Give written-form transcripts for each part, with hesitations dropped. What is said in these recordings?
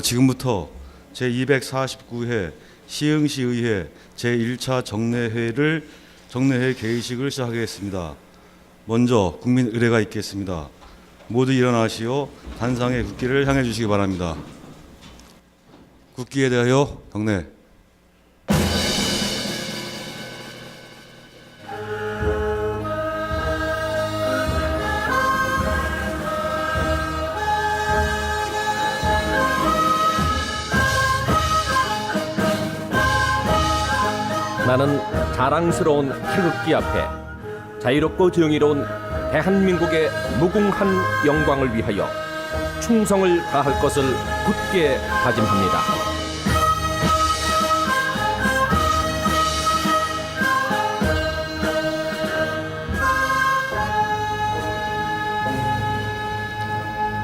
지금부터 제249회 시흥시의회 제1차 정례회 개의식을 시작하겠습니다. 먼저 국민 의례가 있겠습니다. 모두 일어나시어 단상의 국기를 향해 주시기 바랍니다. 국기에 대하여 경례. 나는 자랑스러운 태극기 앞에 자유롭고 정의로운 대한민국의 무궁한 영광을 위하여 충성을 다할 것을 굳게 다짐합니다.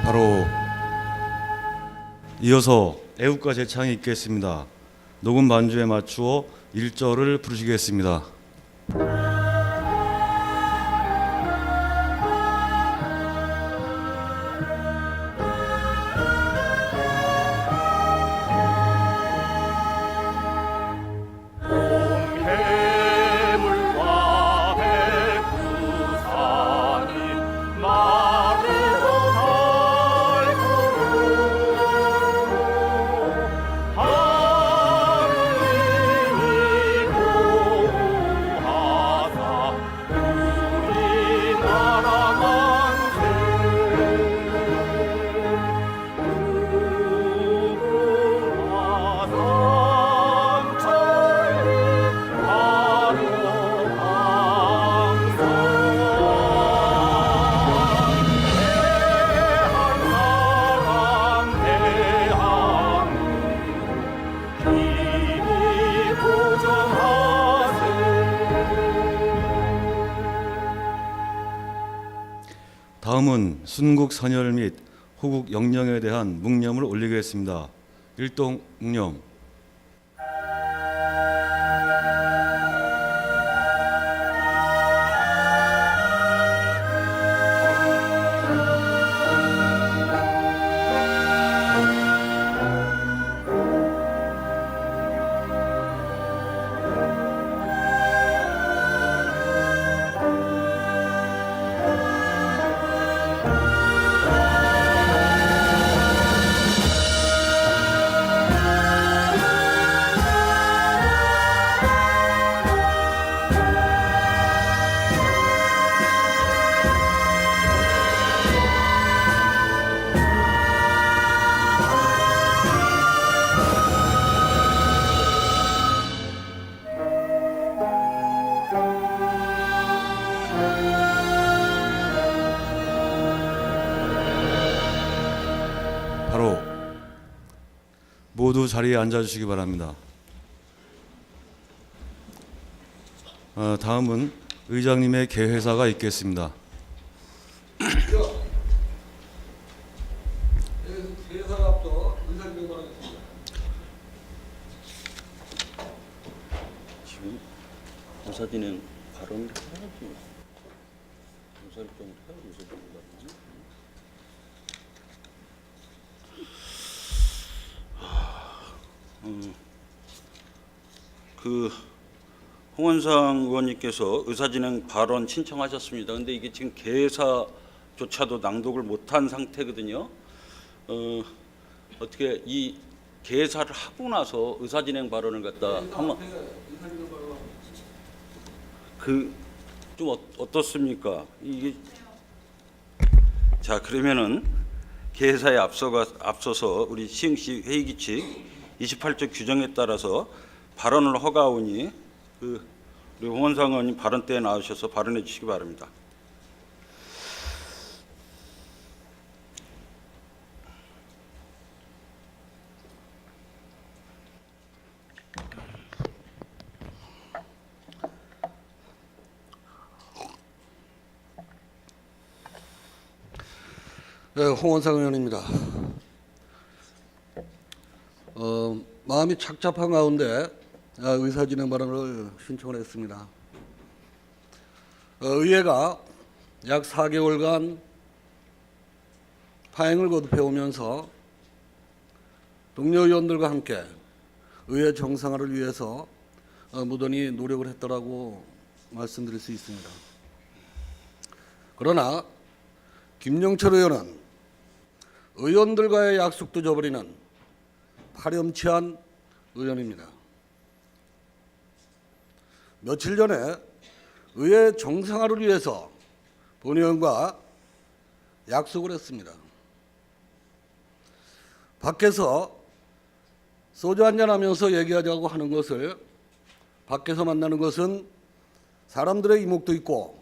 바로 이어서 애국가 제창이 있겠습니다. 녹음 반주에 맞추어 1절을 부르시겠습니다. 다음은 순국 선열 및 호국 영령에 대한 묵념을 올리겠습니다. 일동 묵념. 바로 모두 자리에 앉아주시기 바랍니다. 다음은 의장님의 개회사가 있겠습니다. 지금 의사진행 발언을 해야지. 의사일정을 해야 의사진행 발언을. 홍원상 의원님께서 의사진행 발언 신청하셨습니다. 근데 이게 지금 개사조차도 낭독을 못한 상태거든요. 어떻게 이 개사를 하고 나서 의사진행 발언을 갖다 한번 좀 어떻습니까? 이게 자 그러면은 개사에 앞서서 우리 시흥시 회의규칙 28조 규정에 따라서 발언을 허가하오니 우리 홍원상 의원님 발언 때에 나오셔서 발언해 주시기 바랍니다. 네, 홍원상 의원입니다. 마음이 착잡한 가운데 의사진행 발언을 신청을 했습니다. 의회가 약 4개월간 파행을 거듭해 오면서 동료 의원들과 함께 의회 정상화를 위해서 무던히 노력을 했더라고 말씀드릴 수 있습니다. 그러나 김영철 의원은 의원들과의 약속도 저버리는 파렴치한 의원입니다. 며칠 전에 의회 정상화를 위해서 본 의원과 약속을 했습니다. 밖에서 소주 한잔 하면서 얘기하자고 하는 것을 밖에서 만나는 것은 사람들의 이목도 있고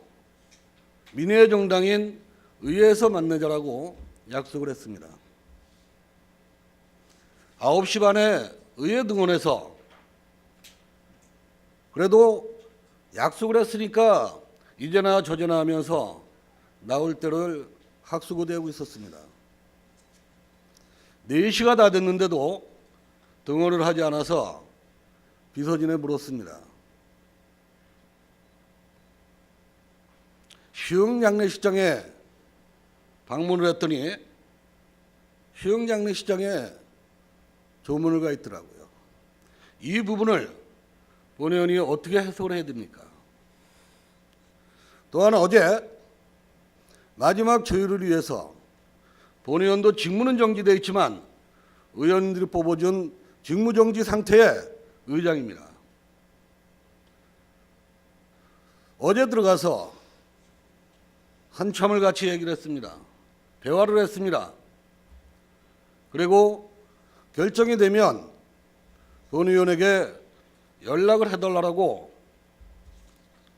민의의 정당인 의회에서 만나자라고 약속을 했습니다. 9시 반에 의회 등원해서 그래도 약속을 했으니까 이제나 저제나 하면서 나올 때를 학수고대하고 있었습니다. 4시가 다 됐는데도 등원을 하지 않아서 비서진에 물었습니다. 시흥장례식장에 방문을 했더니 시흥장례식장에 조문을 가 있더라고요. 이 부분을 본 의원이 어떻게 해석을 해야 됩니까? 또한 어제 마지막 조율을 위해서 본 의원도 직무는 정지되어 있지만 의원들이 뽑아준 직무정지 상태의 의장입니다. 어제 들어가서 한참을 같이 얘기를 했습니다. 대화를 했습니다. 그리고 결정이 되면 본 의원에게 연락을 해달라고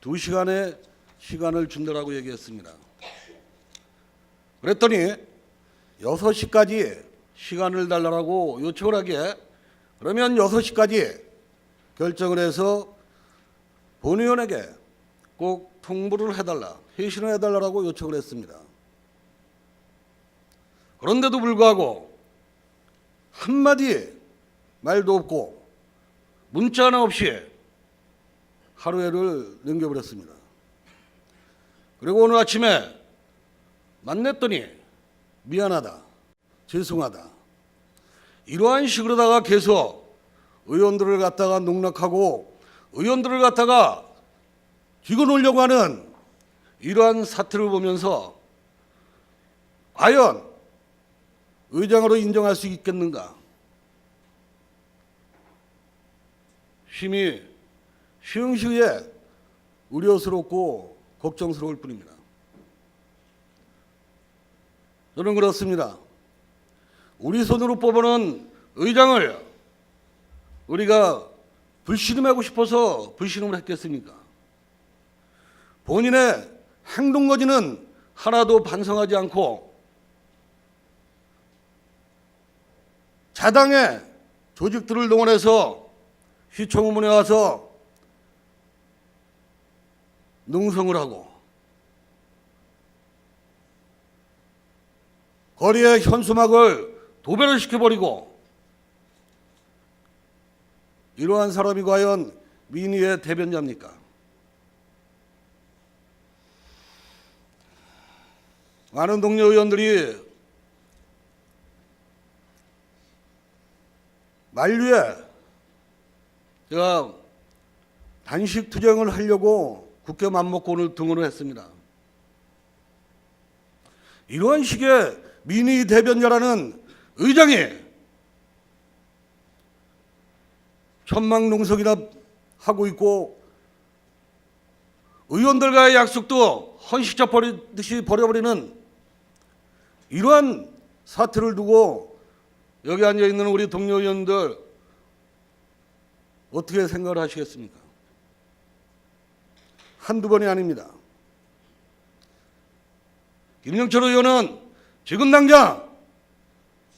2시간의 시간을 준다라고 얘기했습니다. 그랬더니 6시까지 시간을 달라고 요청을 하기에 그러면 6시까지 결정을 해서 본 의원에게 꼭 통보를 해달라, 회신을 해달라고 요청을 했습니다. 그런데도 불구하고 한마디 말도 없고 문자 하나 없이 하루를 넘겨버렸습니다. 그리고 오늘 아침에 만났더니 미안하다, 죄송하다, 이러한 식으로다가 계속 의원들을 갖다가 농락하고 의원들을 갖다가 죽여놓으려고 하는 이러한 사태를 보면서 과연 의장으로 인정할 수 있겠는가? 심히 시흥시의회 우려스럽고 걱정스러울 뿐입니다. 저는 그렇습니다. 우리 손으로 뽑아놓은 의장을 우리가 불신임하고 싶어서 불신임을 했겠습니까? 본인의 행동 거지는 하나도 반성하지 않고 자당의 조직들을 동원해서 시청의문에 와서 농성을 하고 거리의 현수막을 도배를 시켜버리고 이러한 사람이 과연 민의의 대변자입니까? 많은 동료 의원들이 만류에 제가 단식 투쟁을 하려고 국회 맘먹고 오늘 등원을 했습니다. 이러한 식의 민의 대변자라는 의장이 천막농성이나 하고 있고 의원들과의 약속도 헌시자 버리듯이 버려버리는 이러한 사태를 두고 여기 앉아있는 우리 동료 의원들 어떻게 생각을 하시겠습니까? 한두 번이 아닙니다. 김영철 의원은 지금 당장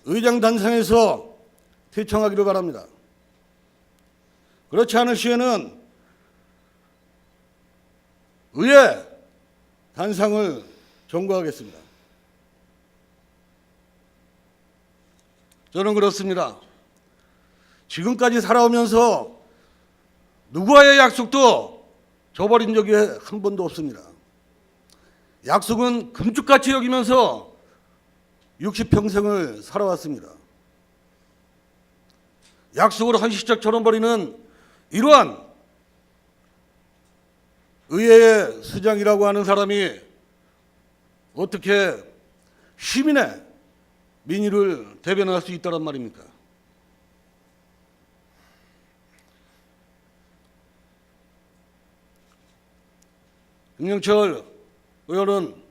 의장 단상에서 퇴청하기를 바랍니다. 그렇지 않을 시에는 의회 단상을 정거하겠습니다. 저는 그렇습니다. 지금까지 살아오면서 누구와의 약속도 저버린 적이 한 번도 없습니다. 약속은 금쪽같이 여기면서 60평생을 살아왔습니다. 약속을 헌시적처럼 버리는 이러한 의회의 수장이라고 하는 사람이 어떻게 시민의 민의를 대변할 수 있다란 말입니까? 김영철 의원은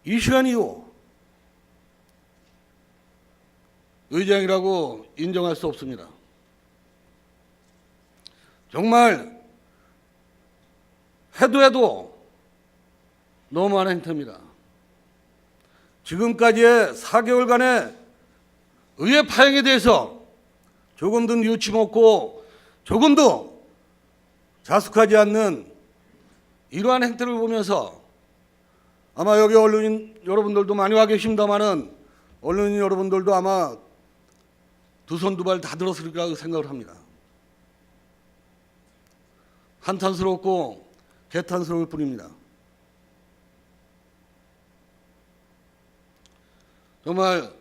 이 시간 이후 의장이라고 인정할 수 없습니다. 정말 해도 너무한 행태입니다. 지금까지의 4개월간의 의회 파행에 대해서 조금도 뉘우침 없고 조금도 자숙하지 않는 이러한 행태를 보면서 아마 여기 언론인 여러분들도 많이 와 계십니다마는 언론인 여러분들도 아마 두 손 두 발 다 들었을 거라고 생각을 합니다. 한탄스럽고 개탄스러울 뿐입니다. 정말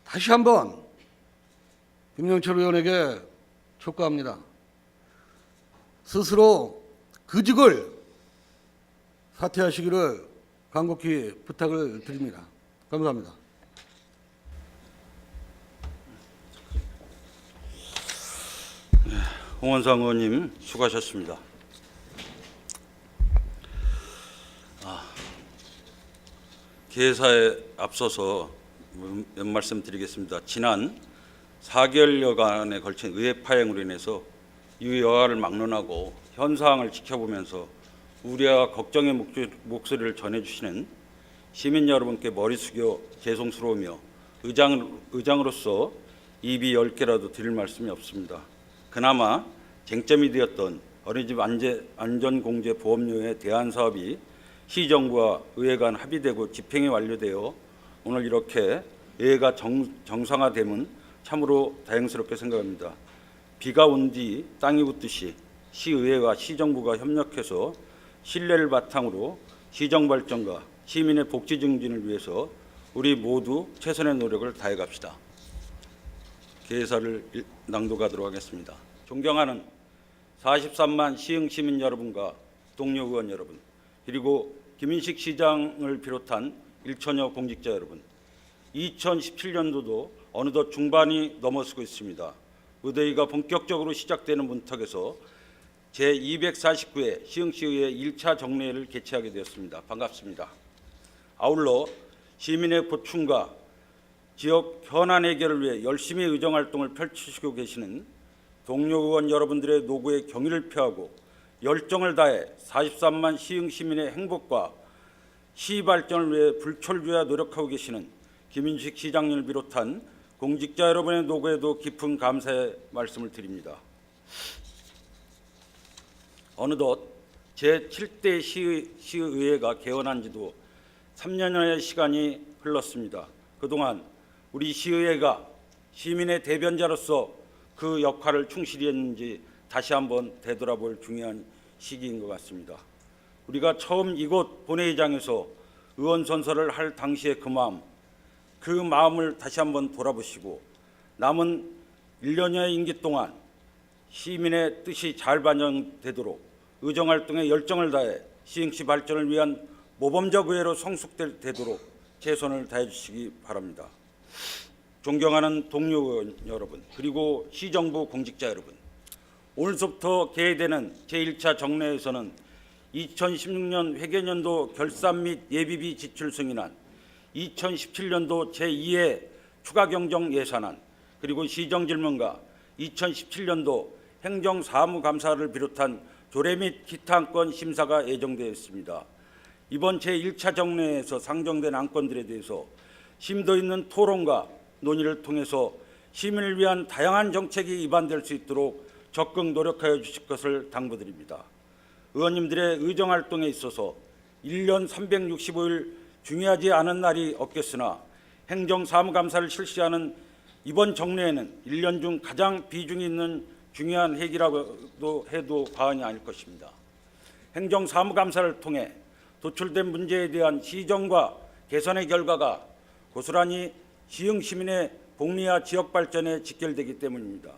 다시 한번 김영철 의원에게 촉구합니다. 스스로 그직을 사퇴하시기를 간곡히 부탁을 드립니다. 감사합니다. 홍원상 의원님 수고하셨습니다. 개사에 앞서서 몇 말씀 드리겠습니다. 지난 4개월여간에 걸친 의회 파행으로 인해서 이 여하를 막론하고 현 상황을 지켜보면서 우려와 걱정의 목소리를 전해주시는 시민 여러분께 머리 숙여 죄송스러우며 의장으로서 입이 10개라도 드릴 말씀이 없습니다. 그나마 쟁점이 되었던 어린이집 안전공제 보험료에 대한 사업이 시정부와 의회 간 합의되고 집행이 완료되어 오늘 이렇게 의회가 정상화됨은 참으로 다행스럽게 생각합니다. 비가 온 뒤 땅이 웃듯이 시의회와 시정부가 협력해서 신뢰를 바탕으로 시정 발전과 시민의 복지 증진을 위해서 우리 모두 최선의 노력을 다해 갑시다. 개사를 낭독하도록 하겠습니다. 존경하는 43만 시흥 시민 여러분과 동료 의원 여러분, 그리고 김인식 시장을 비롯한 1천여 공직자 여러분, 2017년도도 어느덧 중반이 넘어서고 있습니다. 의대위가 본격적으로 시작되는 문턱에서 제249회 시흥시의회 1차 정례회를 개최하게 되었습니다. 반갑습니다. 아울러 시민의 고충과 지역 현안 해결을 위해 열심히 의정활동을 펼치시고 계시는 동료 의원 여러분들의 노고에 경의를 표하고 열정을 다해 43만 시흥 시민의 행복과 시 발전을 위해 불철주야 노력하고 계시는 김인식 시장님을 비롯한 공직자 여러분의 노고에도 깊은 감사의 말씀을 드립니다. 어느덧 제7대 시의회가 개원한 지도 3년여의 시간이 흘렀습니다. 그동안 우리 시의회가 시민의 대변자로서 그 역할을 충실히 했는지 다시 한번 되돌아볼 중요한 시기인 것 같습니다. 우리가 처음 이곳 본회의장에서 의원 선서를 할 당시의 그 마음을 다시 한번 돌아보시고 남은 1년여의 임기 동안 시민의 뜻이 잘 반영되도록 의정활동에 열정을 다해 시흥시 발전을 위한 모범적 의회로 성숙되도록 최선을 다해 주시기 바랍니다. 존경하는 동료 의원 여러분, 그리고 시정부 공직자 여러분, 오늘부터 개회되는 제1차 정례에서는 2016년 회계년도 결산 및 예비비 지출 승인안, 2017년도 제2회 추가경정 예산안, 그리고 시정질문과 2017년도 행정사무감사를 비롯한 조례 및 기타 안건 심사가 예정되어 있습니다. 이번 제1차 정례에서 상정된 안건들에 대해서 심도 있는 토론과 논의를 통해서 시민을 위한 다양한 정책이 입안될 수 있도록 적극 노력하여 주실 것을 당부드립니다. 의원님들의 의정활동에 있어서 1년 365일 중요하지 않은 날이 없겠으나 행정사무감사를 실시하는 이번 정례에는 1년 중 가장 비중이 있는 중요한 회기라고 해도 과언이 아닐 것입니다. 행정사무감사를 통해 도출된 문제에 대한 시정과 개선의 결과가 고스란히 시흥 시민의 복리와 지역 발전에 직결되기 때문입니다.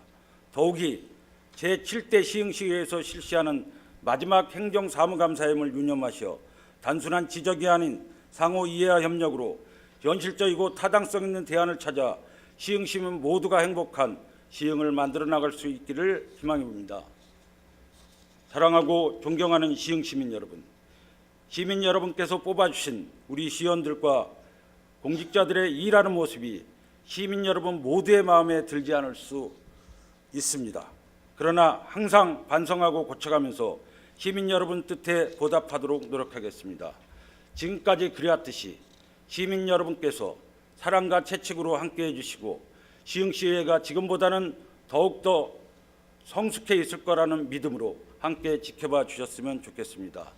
더욱이 제7대 시흥시의회에서 실시하는 마지막 행정사무감사임을 유념하시어 단순한 지적이 아닌 상호 이해와 협력으로 현실적이고 타당성 있는 대안을 찾아 시흥 시민 모두가 행복한 시흥을 만들어 나갈 수 있기를 희망해 봅니다. 사랑하고 존경하는 시흥 시민 여러분, 시민 여러분께서 뽑아주신 우리 시의원들과 공직자들의 일하는 모습이 시민 여러분 모두의 마음에 들지 않을 수 있습니다. 그러나 항상 반성하고 고쳐가면서 시민 여러분 뜻에 보답하도록 노력하겠습니다. 지금까지 그래왔듯이 시민 여러분께서 사랑과 채찍으로 함께해 주시고 시흥시의회가 지금보다는 더욱더 성숙해 있을 거라는 믿음으로 함께 지켜봐 주셨으면 좋겠습니다.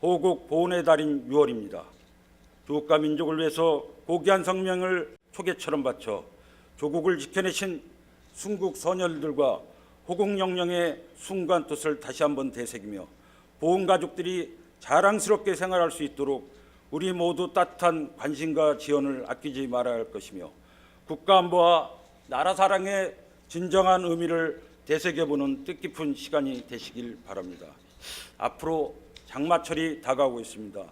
호국 보훈의 달인 6월입니다. 조국과 민족을 위해서 고귀한 성명을 초계처럼 바쳐 조국을 지켜내신 순국 선열들과 호국 영령의 숭고한 뜻을 다시 한번 되새기며 보훈 가족들이 자랑스럽게 생활할 수 있도록 우리 모두 따뜻한 관심과 지원을 아끼지 말아야 할 것이며 국가안보와 나라 사랑의 진정한 의미를 되새겨보는 뜻깊은 시간이 되시길 바랍니다. 앞으로 장마철이 다가오고 있습니다.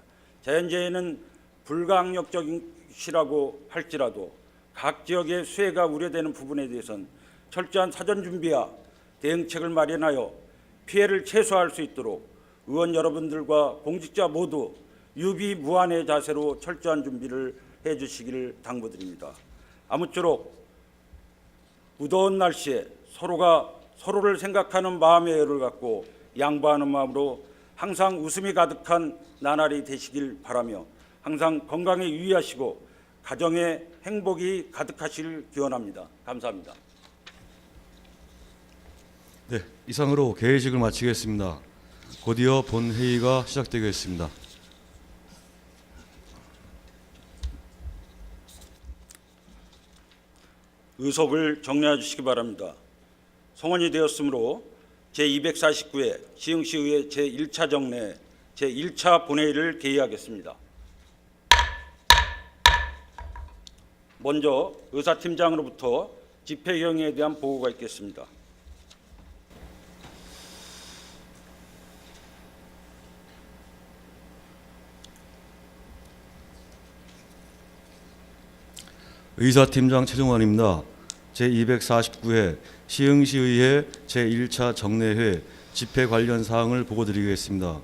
자연재해는 불가항력적인 시라고 할지라도 각 지역의 수해가 우려되는 부분에 대해서는 철저한 사전 준비와 대응책을 마련하여 피해를 최소화할 수 있도록 의원 여러분들과 공직자 모두 유비무환의 자세로 철저한 준비를 해주시기를 당부드립니다. 아무쪼록 무더운 날씨에 서로가 서로를 생각하는 마음의 여유를 갖고 양보하는 마음으로 항상 웃음이 가득한 나날이 되시길 바라며 항상 건강에 유의하시고 가정의 행복이 가득하시길 기원합니다. 감사합니다. 네, 이상으로 개회식을 마치겠습니다. 곧이어 본회의가 시작되겠습니다. 의석을 정리해 주시기 바랍니다. 성원이 되었으므로 제249회 시흥시의회 제1차 정례 제1차 본회의를 개의하겠습니다. 먼저 의사팀장으로부터 집회 경위에 대한 보고가 있겠습니다. 의사팀장 최종환입니다. 제249회 시흥시의회 제1차 정례회 집회 관련 사항을 보고드리겠습니다.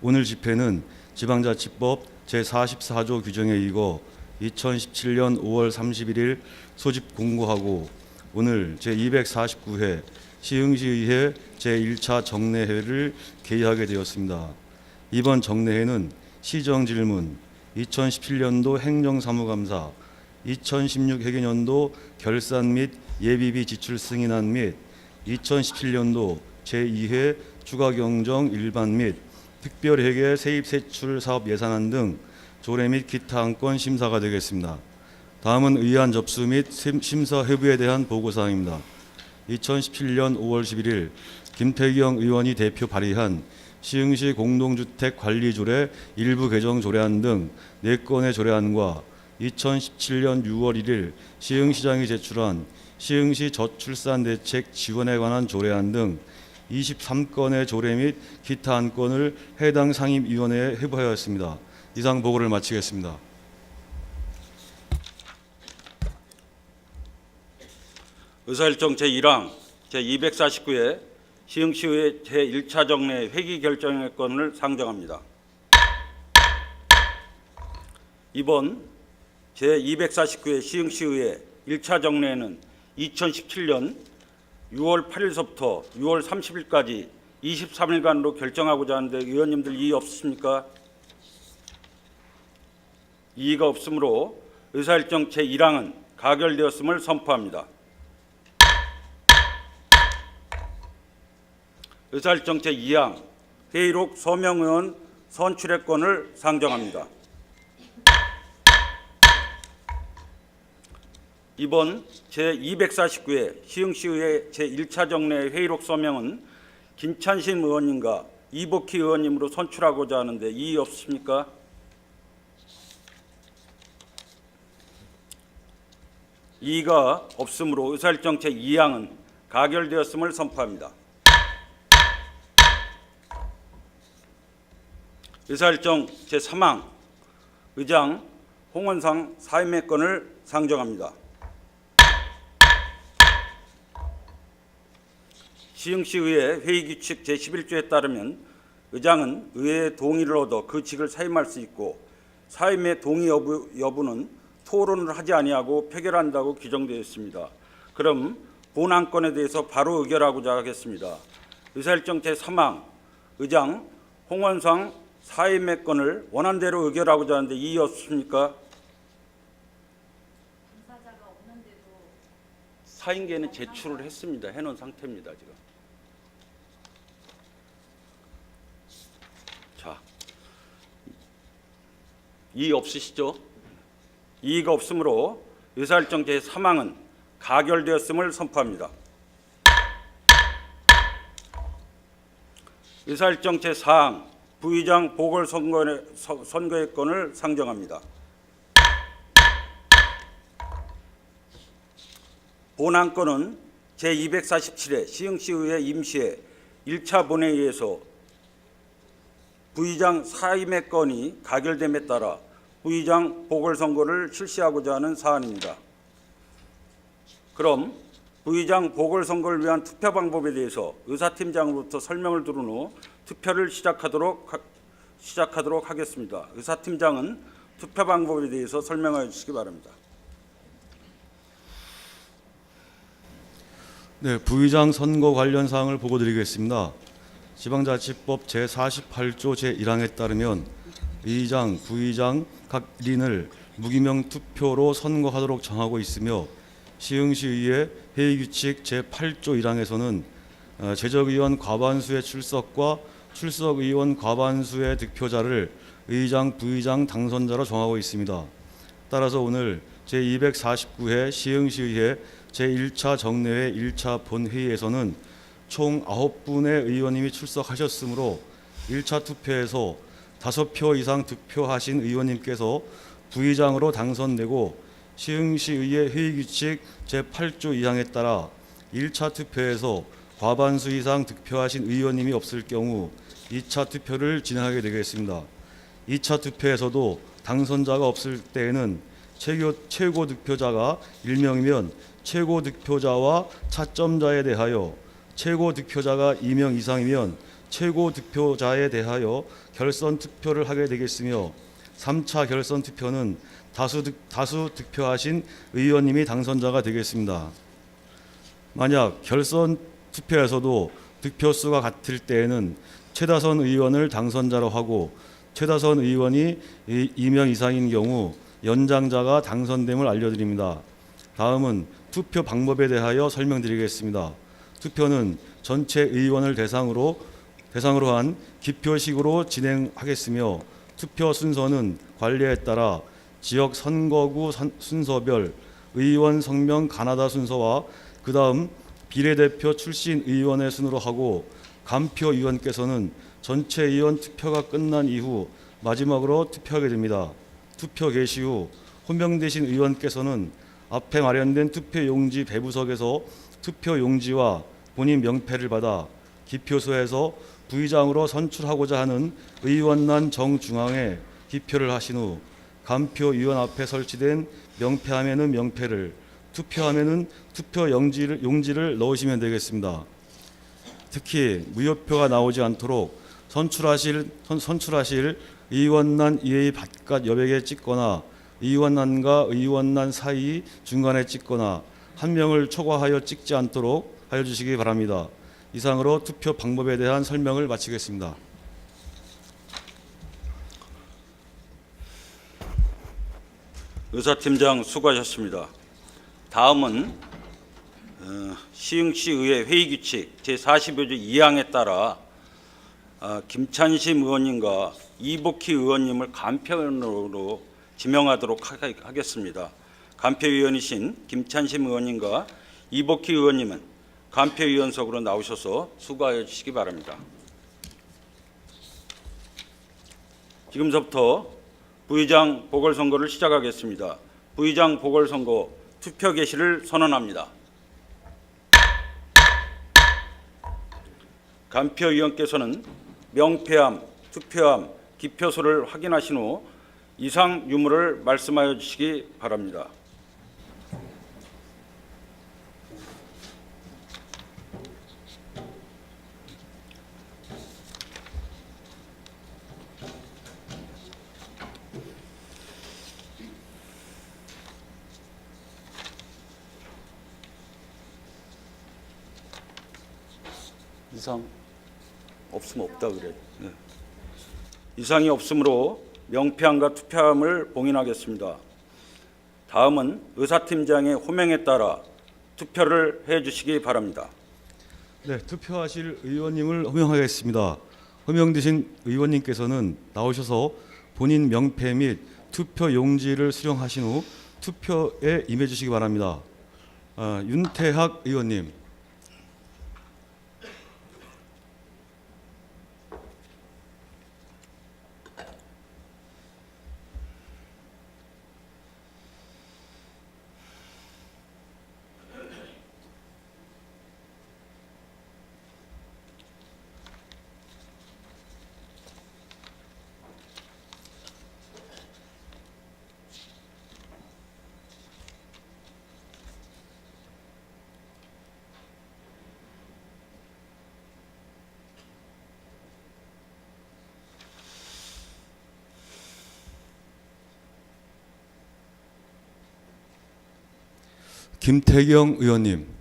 오늘 집회는 지방자치법 제44조 규정에 의거 2017년 5월 31일 소집 공고하고 오늘 제249회 시흥시의회 제1차 정례회를 개의하게 되었습니다. 이번 정례회는 시정질문, 2017년도 행정사무감사, 2016 회계년도 결산 및 예비비 지출 승인안 및 2017년도 제2회 추가경정 일반 및 특별회계 세입세출 사업 예산안 등 조례 및 기타 안건 심사가 되겠습니다. 다음은 의안 접수 및 심사 회부에 대한 보고사항입니다. 2017년 5월 11일 김태경 의원이 대표 발의한 시흥시 공동주택관리조례 일부 개정 조례안 등 4건의 조례안과 2017년 6월 1일 시흥시장이 제출한 시흥시 저출산 대책 지원에 관한 조례안 등 23건의 조례 및 기타 안건을 해당 상임위원회에 회부하였습니다. 이상 보고를 마치겠습니다. 의사일정 제1항 제249회 시흥시의회 제1차 정례 회기 결정의 건을 상정합니다. 이번 제249회 시흥시의회 1차 정례에는 2017년 6월 8일서부터 6월 30일까지 23일간으로 결정하고자 하는데 의원님들 이의 없으십니까? 이의가 없으므로 의사일정 제1항은 가결되었음을 선포합니다. 의사일정 제2항 회의록 서명의원 선출의 건을 상정합니다. 이번 제249회 시흥시의회 제1차 정례 회의록 서명은 김찬신 의원님과 이복희 의원님으로 선출하고자 하는데 이의 없으십니까? 이의가 없으므로 의사일정 제2항은 가결되었음을 선포합니다. 의사일정 제3항 의장 홍원상 사임의 건을 상정합니다. 시흥시의회 회의규칙 제11조에 따르면 의장은 의회의 동의를 얻어 그 직을 사임할 수 있고 사임의 동의 여부는 토론을 하지 아니하고 표결한다고 규정되어 있습니다. 그럼 본 안건에 대해서 바로 의결하고자 하겠습니다. 의사일정 제3항 의장 홍원상 사임의 건을 원안대로 의결하고자 하는데 이의 없습니까? 사임계는 제출을 했습니다. 해놓은 상태입니다. 지금. 자, 이의 없으시죠? 이의가 없으므로 의사일정 제3항은 가결되었음을 선포합니다. 의사일정 제4항 부의장 보궐선거의 건을 상정합니다. 본 안건은 제247회 시흥시의회 임시회 1차 본회의에서 부의장 사임의 건이 가결됨에 따라 부의장 보궐선거를 실시하고자 하는 사안입니다. 그럼 부의장 보궐선거를 위한 투표 방법에 대해서 의사팀장으로부터 설명을 들은 후 투표를 시작하도록 하겠습니다. 의사팀장은 투표 방법에 대해서 설명해 주시기 바랍니다. 네, 부의장 선거 관련 사항을 보고드리겠습니다. 지방자치법 제48조 제1항에 따르면 의장, 부의장 각 1인을 무기명 투표로 선거하도록 정하고 있으며 시흥시의회 회의규칙 제8조 1항에서는 제적의원 과반수의 출석과 출석의원 과반수의 득표자를 의장, 부의장 당선자로 정하고 있습니다. 따라서 오늘 제249회 시흥시의회 제1차 정례회 1차 본회의에서는 총 9분의 의원님이 출석하셨으므로 1차 투표에서 5표 이상 득표하신 의원님께서 부의장으로 당선되고 시흥시의회 회의규칙 제8조 2항에 따라 1차 투표에서 과반수 이상 득표하신 의원님이 없을 경우 2차 투표를 진행하게 되겠습니다. 2차 투표에서도 당선자가 없을 때에는 최고 득표자가 1명이면 최고 득표자와 차점자에 대하여 최고 득표자가 2명 이상이면 최고 득표자에 대하여 결선 투표를 하게 되겠으며 3차 결선 투표는 다수 득표하신 의원님이 당선자가 되겠습니다. 만약 결선 투표에서도 득표수가 같을 때에는 최다선 의원을 당선자로 하고 최다선 의원이 2명 이상인 경우 연장자가 당선됨을 알려드립니다. 다음은 투표 방법에 대하여 설명드리겠습니다. 투표는 전체 의원을 대상으로 한 기표식으로 진행하겠으며 투표 순서는 관례에 따라 지역 선거구 순서별 의원 성명 가나다 순서와 그 다음 비례대표 출신 의원의 순으로 하고 간표 의원께서는 전체 의원 투표가 끝난 이후 마지막으로 투표하게 됩니다. 투표 개시 후 호명되신 의원께서는 앞에 마련된 투표용지 배부석에서 투표용지와 본인 명패를 받아 기표소에서 부의장으로 선출하고자 하는 의원란 정중앙에 기표를 하신 후 간표 의원 앞에 설치된 명패함에는 명패를, 투표함에는 투표용지를 넣으시면 되겠습니다. 특히 무효표가 나오지 않도록 선출하실 의원란 이외의 바깥 여백에 찍거나 의원란과 의원란 사이 중간에 찍거나 한 명을 초과하여 찍지 않도록 하여 주시기 바랍니다. 이상으로 투표 방법에 대한 설명을 마치겠습니다. 의사팀장 수고하셨습니다. 다음은 시흥시의회 회의규칙 제45조 2항에 따라 김찬심 의원님과 이복희 의원님을 간표위원으로 지명하도록 하겠습니다. 간표위원이신 김찬심 의원님과 이복희 의원님은 간표위원석으로 나오셔서 수고하여 주시기 바랍니다. 지금서부터 부의장 보궐선거를 시작하겠습니다. 부의장 보궐선거 투표 개시를 선언합니다. 간표위원께서는 명패함, 투표함, 기표소를 확인하신 후 이상 유무를 말씀하여 주시기 바랍니다. 이상 없으면 없다 그래. 네. 이상이 없으므로 명패함과 투표함을 봉인하겠습니다. 다음은 의사팀장의 호명에 따라 투표를 해주시기 바랍니다. 네, 투표하실 의원님을 호명하겠습니다. 호명되신 의원님께서는 나오셔서 본인 명패 및 투표 용지를 수령하신 후 투표에 임해 주시기 바랍니다. 윤태학 의원님. 김태경 의원님.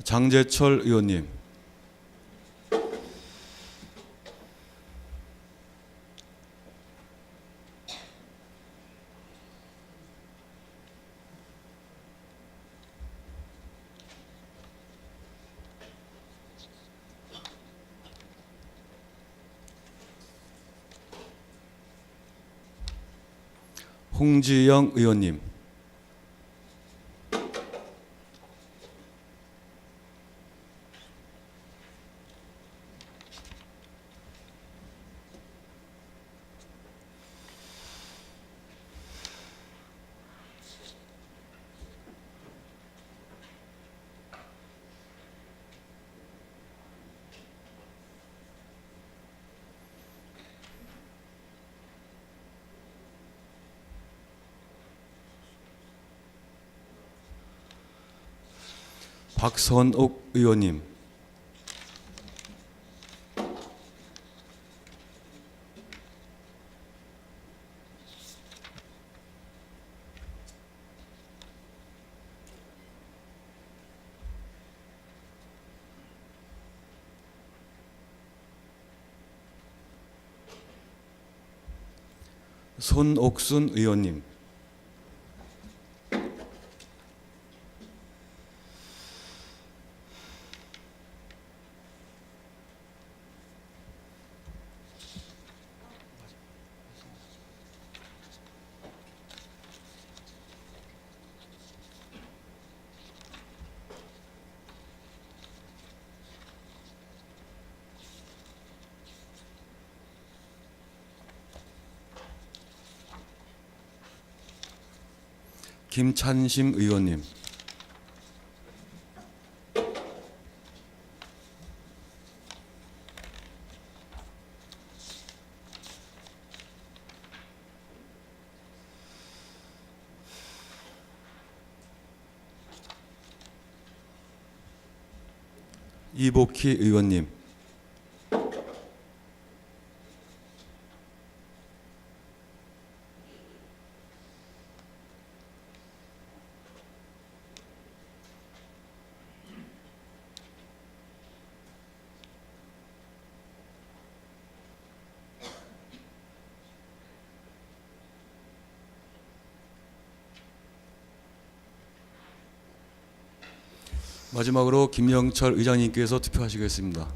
장재철 의원님. 홍지영 의원님. 박선옥 의원님. 손옥순 의원님. 김찬심 의원님. 이복희 의원님. 마지막으로 김영철 의장님께서 투표하시겠습니다.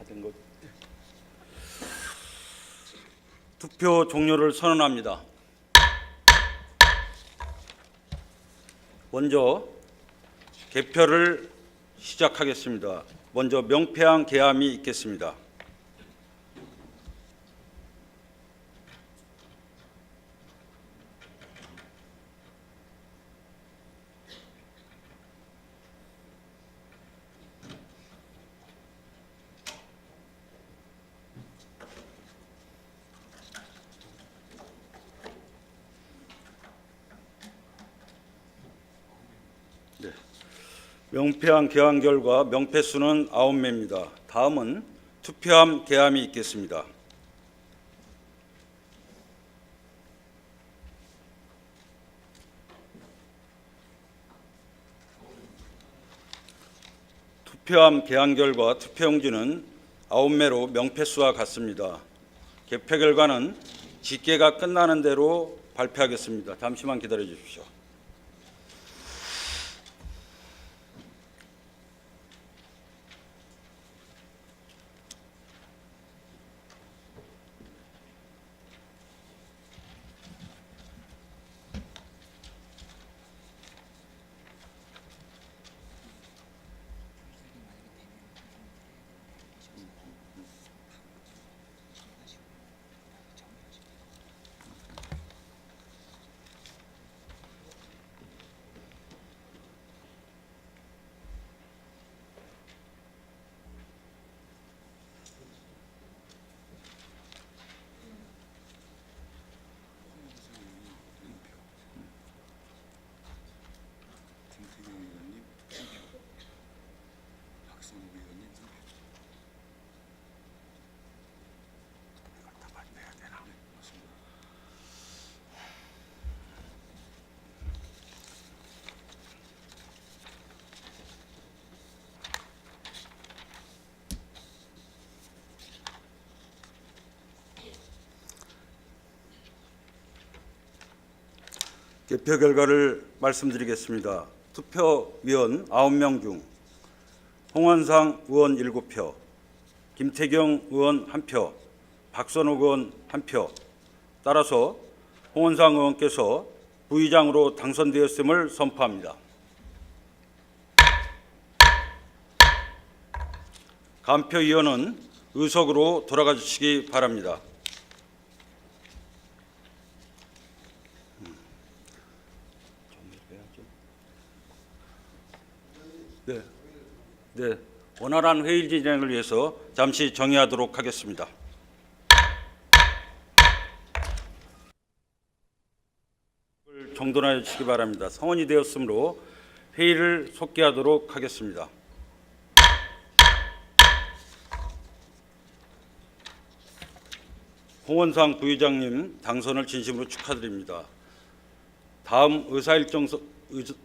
다된 것. 투표 종료를 선언합니다. 먼저 개표를 시작하겠습니다. 먼저 명패항 개함이 있겠습니다. 명패항 개함 결과 명패수는 9매입니다. 다음은 투표함 개함이 있겠습니다. 투표함 개함 결과 투표용지는 9매로 명패수와 같습니다. 개표 결과는 집계가 끝나는 대로 발표하겠습니다. 잠시만 기다려 주십시오. 개표 결과를 말씀드리겠습니다. 투표위원 9명 중 홍원상 의원 7표, 김태경 의원 1표, 박선욱 의원 1표. 따라서 홍원상 의원께서 부의장으로 당선되었음을 선포합니다. 감표위원은 의석으로 돌아가 주시기 바랍니다. 네, 원활한 회의 진행을 위해서 잠시 정의하도록 하겠습니다. 정돈하여 주시기 바랍니다. 성원이 되었으므로 회의를 속기하도록 하겠습니다. 홍원상 부의장님 당선을 진심으로 축하드립니다. 다음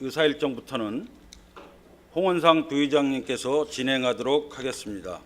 의사일정부터는 홍원상 부의장님께서 진행하도록 하겠습니다.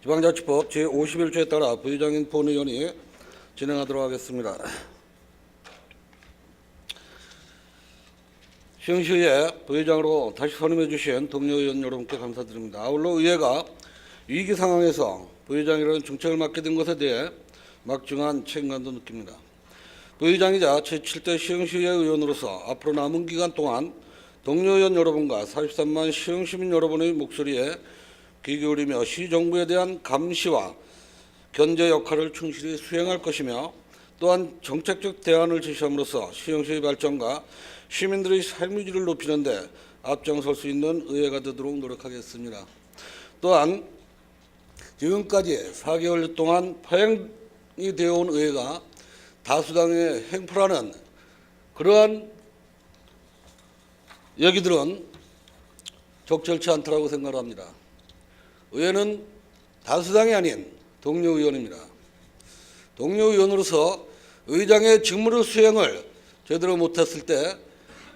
지방자치법 제51조에 따라 부의장인 본의원이 진행하도록 하겠습니다. 시흥시의회 부의장으로 다시 선임해 주신 동료 의원 여러분께 감사드립니다. 아울러 의회가 위기 상황에서 부의장이라는 중책을 맡게 된 것에 대해 막중한 책임감도 느낍니다. 부의장이자 제7대 시흥시의회 의원으로서 앞으로 남은 기간 동안 동료 의원 여러분과 43만 시흥시민 여러분의 목소리에 귀 기울이며 시정부에 대한 감시와 견제 역할을 충실히 수행할 것이며 또한 정책적 대안을 제시함으로써 시흥시의 발전과 시민들의 삶의 질을 높이는 데 앞장설 수 있는 의회가 되도록 노력하겠습니다. 또한 지금까지 4개월 동안 파행이 되어온 의회가 다수당의 행포라는 그러한 얘기들은 적절치 않다고 생각합니다. 의회는 다수당이 아닌 동료 의원입니다. 동료 의원으로서 의장의 직무를 수행을 제대로 못했을 때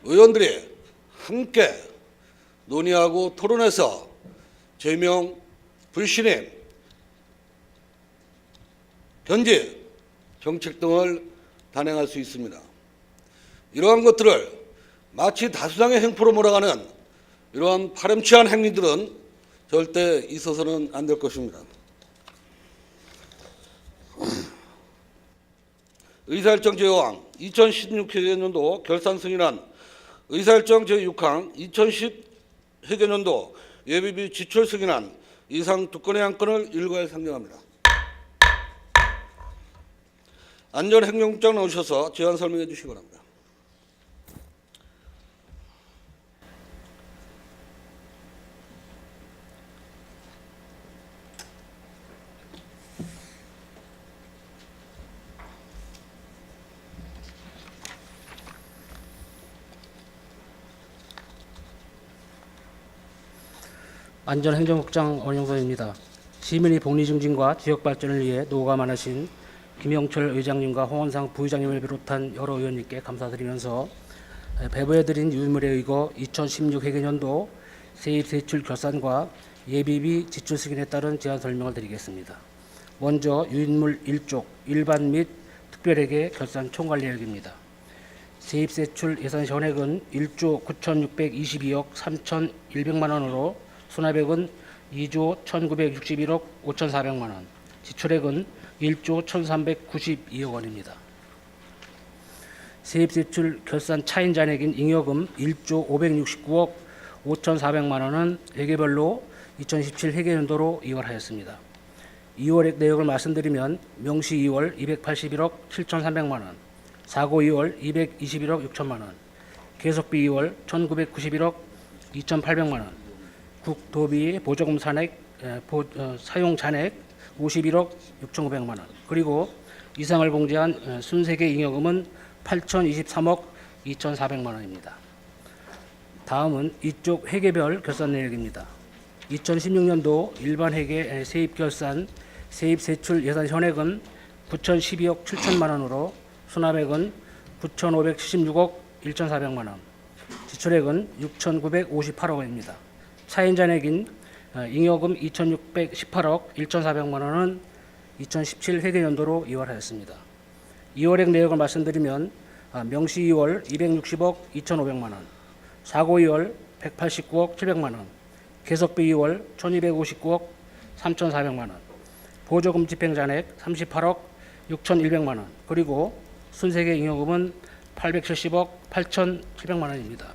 의원들이 함께 논의하고 토론해서 제명, 불신임, 견제, 정책 등을 단행할 수 있습니다. 이러한 것들을 마치 다수당의 행포로 몰아가는 이러한 파렴치한 행위들은 절대 있어서는 안 될 것입니다. 의사일정 제5항 2016 회계연도 결산 승인안 의사일정 제6항 2010 회계연도 예비비 지출 승인안 이상 두 건의 안건을 일괄 상정합니다. 안전행정국장 나오셔서 제안 설명해 주시기 바랍니다. 안전행정국장 원영선입니다. 시민의 복리 증진과 지역 발전을 위해 노고가 많으신 김영철 의장님과 홍원상 부의장님을 비롯한 여러 의원님께 감사드리면서 배부해드린 유인물에 의거 2016 회계연도 세입 세출 결산과 예비비 지출 승인에 따른 제안 설명을 드리겠습니다. 먼저 유인물 1쪽 일반 및 특별회계 결산 총괄내역입니다. 세입 세출 예산 현액은 1조 9,622억 3,100만 원으로 수납액은 2조 1,961억 5,400만 원, 지출액은 1조 1,392억 원입니다. 세입세출 결산 차인 잔액인 잉여금 1조 569억 5,400만 원은 회계별로 2017 회계연도로 이월하였습니다. 2월액 내역을 말씀드리면 명시 2월 281억 7,300만 원, 사고 2월 221억 6천만 원, 계속비 2월 1,991억 2,800만 원, 국도비 보조금 사용 잔액 51억 6,900만 원, 그리고 이상을 공제한 순세계 잉여금은 8,023억 2,400만 원입니다. 다음은 이쪽 회계별 결산 내역입니다. 2016년도 일반 회계 세입 결산 세입 세출 예산 현액은 9,012억 7천만 원으로 수납액은 9,576억 1,400만 원, 지출액은 6,958억 원입니다. 차인 잔액인 잉여금 2,618억 1,400만 원은 2017 회계연도로 이월하였습니다. 2월액 내역을 말씀드리면 명시 2월 260억 2,500만 원, 사고 2월 189억 700만 원, 계속비 2월 1,259억 3,400만 원, 보조금 집행 잔액 38억 6,100만 원, 그리고 순세계 잉여금은 870억 8,700만 원입니다.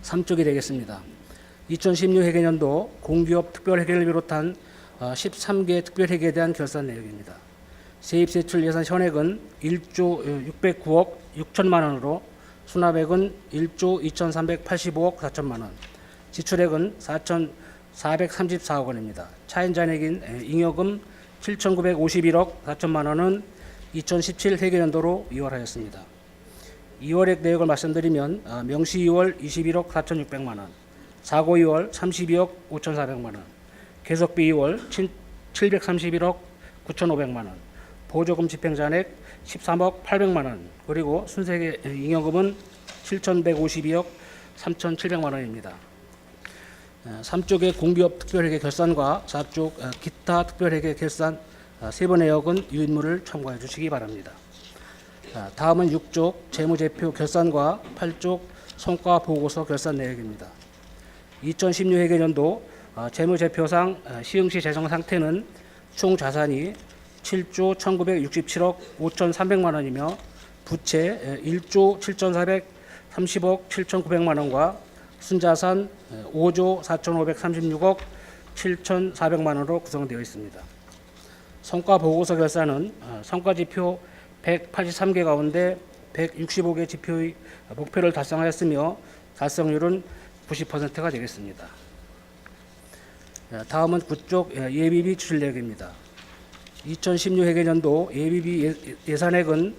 3쪽이 되겠습니다. 2016 회계연도 공기업 특별회계를 비롯한 13개 특별회계에 대한 결산 내역입니다. 세입세출 예산 현액은 1조 609억 6천만 원으로 수납액은 1조 2,385억 4천만 원, 지출액은 4,434억 원입니다. 차인 잔액인 잉여금 7,951억 4천만 원은 2017 회계연도로 이월하였습니다. 2월액 내역을 말씀드리면 명시 2월 21억 4,600만 원, 사고 2월 32억 5,400만 원, 계속비 2월 731억 9,500만 원, 보조금 집행 잔액 13억 800만 원, 그리고 순세계 잉여금은 7,152억 3,700만 원입니다. 3쪽의 공기업 특별회계 결산과 4쪽 기타 특별회계 결산 세 번 내역은 유인물을 참고해 주시기 바랍니다. 다음은 6쪽 재무제표 결산과 8쪽 성과 보고서 결산 내역입니다. 2016 회계년도 재무제표상 시흥시 재정 상태는 총 자산이 7조 1967억 5,300만 원이며 부채 1조 7,430억 7,900만 원과 순자산 5조 4,536억 7,400만 원으로 구성되어 있습니다. 성과 보고서 결산은 성과지표 183개 가운데 165개 지표의 목표를 달성하였으며 달성률은 90%가 되겠습니다. 다음은 9쪽 예비비 추출 내역입니다. 2016 회계년도 예비비 예산액은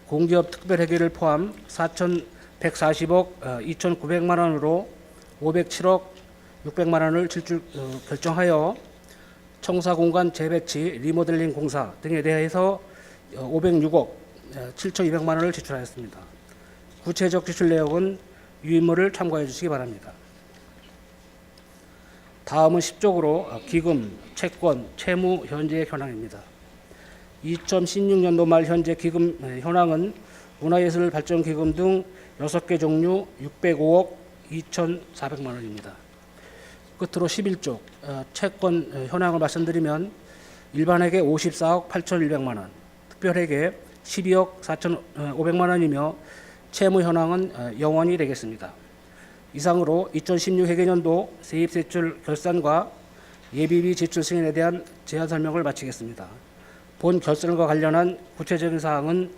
공기업 특별회계를 포함 4,140억 2,900만 원으로 507억 600만 원을 결정하여 청사공간 재배치 리모델링 공사 등에 대해서 506억 7,200만 원을 지출하였습니다. 구체적 지출 내역은 유인물을 참고해 주시기 바랍니다. 다음은 10쪽으로 기금, 채권, 채무 현재 현황입니다. 2016년도 말 현재 기금 현황은 문화예술발전기금 등 6개 종류 605억 2,400만 원입니다. 끝으로 11쪽 채권 현황을 말씀드리면 일반회계 54억 8,100만 원, 특별회계 12억 4,500만 원이며 채무 현황은 0원이 되겠습니다. 이상으로 2016 회계년도 세입세출 결산과 예비비 지출 승인에 대한 제안 설명을 마치겠습니다. 본 결산과 관련한 구체적인 사항은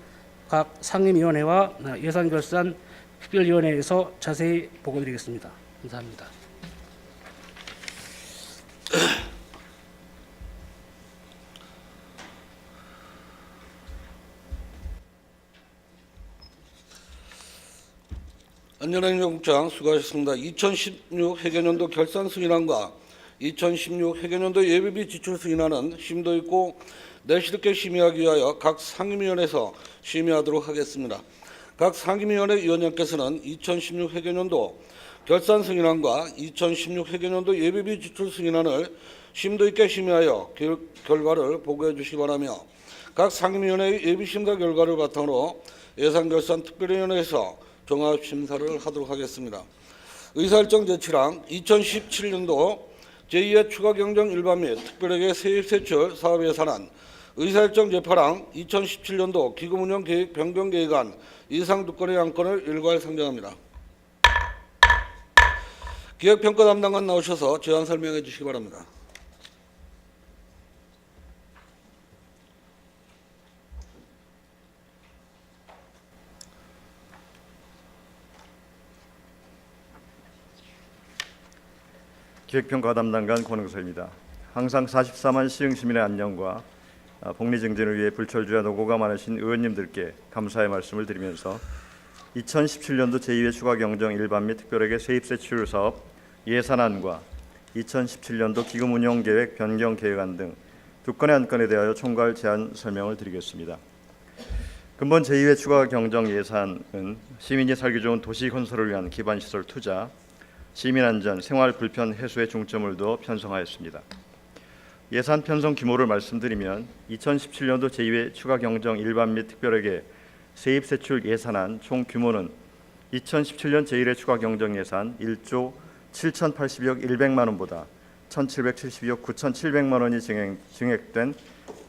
각 상임위원회와 예산결산 특별위원회에서 자세히 보고드리겠습니다. 감사합니다. 안전행 영국장 수고하셨습니다. 2016 회계년도 결산 승인안과 2016 회계년도 예비비 지출 승인안은 심도 있고 내실 있게 심의하기 위하여 각 상임위원회에서 심의하도록 하겠습니다. 각 상임위원회 위원장께서는 2016 회계년도 결산 승인안과 2016 회계년도 예비비 지출 승인안을 심도 있게 심의하여 결과를 보고해 주시기 바라며 각 상임위원회의 예비심사 결과를 바탕으로 예산결산특별위원회에서 종합심사를 하도록 하겠습니다. 의사일정 제출항 2017년도 제2회 추가경정 일반 및 특별회계 세입세출 사업예산안 의사일정 재파랑 2017년도 기금운영계획 변경계획안 이상 두 건의 안건을 일괄 상정합니다. 기획평가 담당관 나오셔서 제안 설명해 주시기 바랍니다. 기획평가 담당관 권응서입니다. 항상 44만 시흥시민의 안녕과 복리 증진을 위해 불철주야 노고가 많으신 의원님들께 감사의 말씀을 드리면서 2017년도 제2회 추가경정 일반 및 특별회계 세입세출 사업 예산안과 2017년도 기금운용계획 변경계획안 등 두 건의 안건에 대하여 총괄 제안 설명을 드리겠습니다. 근본 제2회 추가경정 예산은 시민이 살기 좋은 도시 건설을 위한 기반시설 투자, 시민안전, 생활 불편 해소에 중점을 두어 편성하였습니다. 예산 편성 규모를 말씀드리면 2017년도 제2회 추가경정 일반 및 특별회계 세입세출 예산안 총 규모는 2017년 제1회 추가경정 예산 1조 7,080억 100만 원보다 1,772억 9,700만 원이 증액된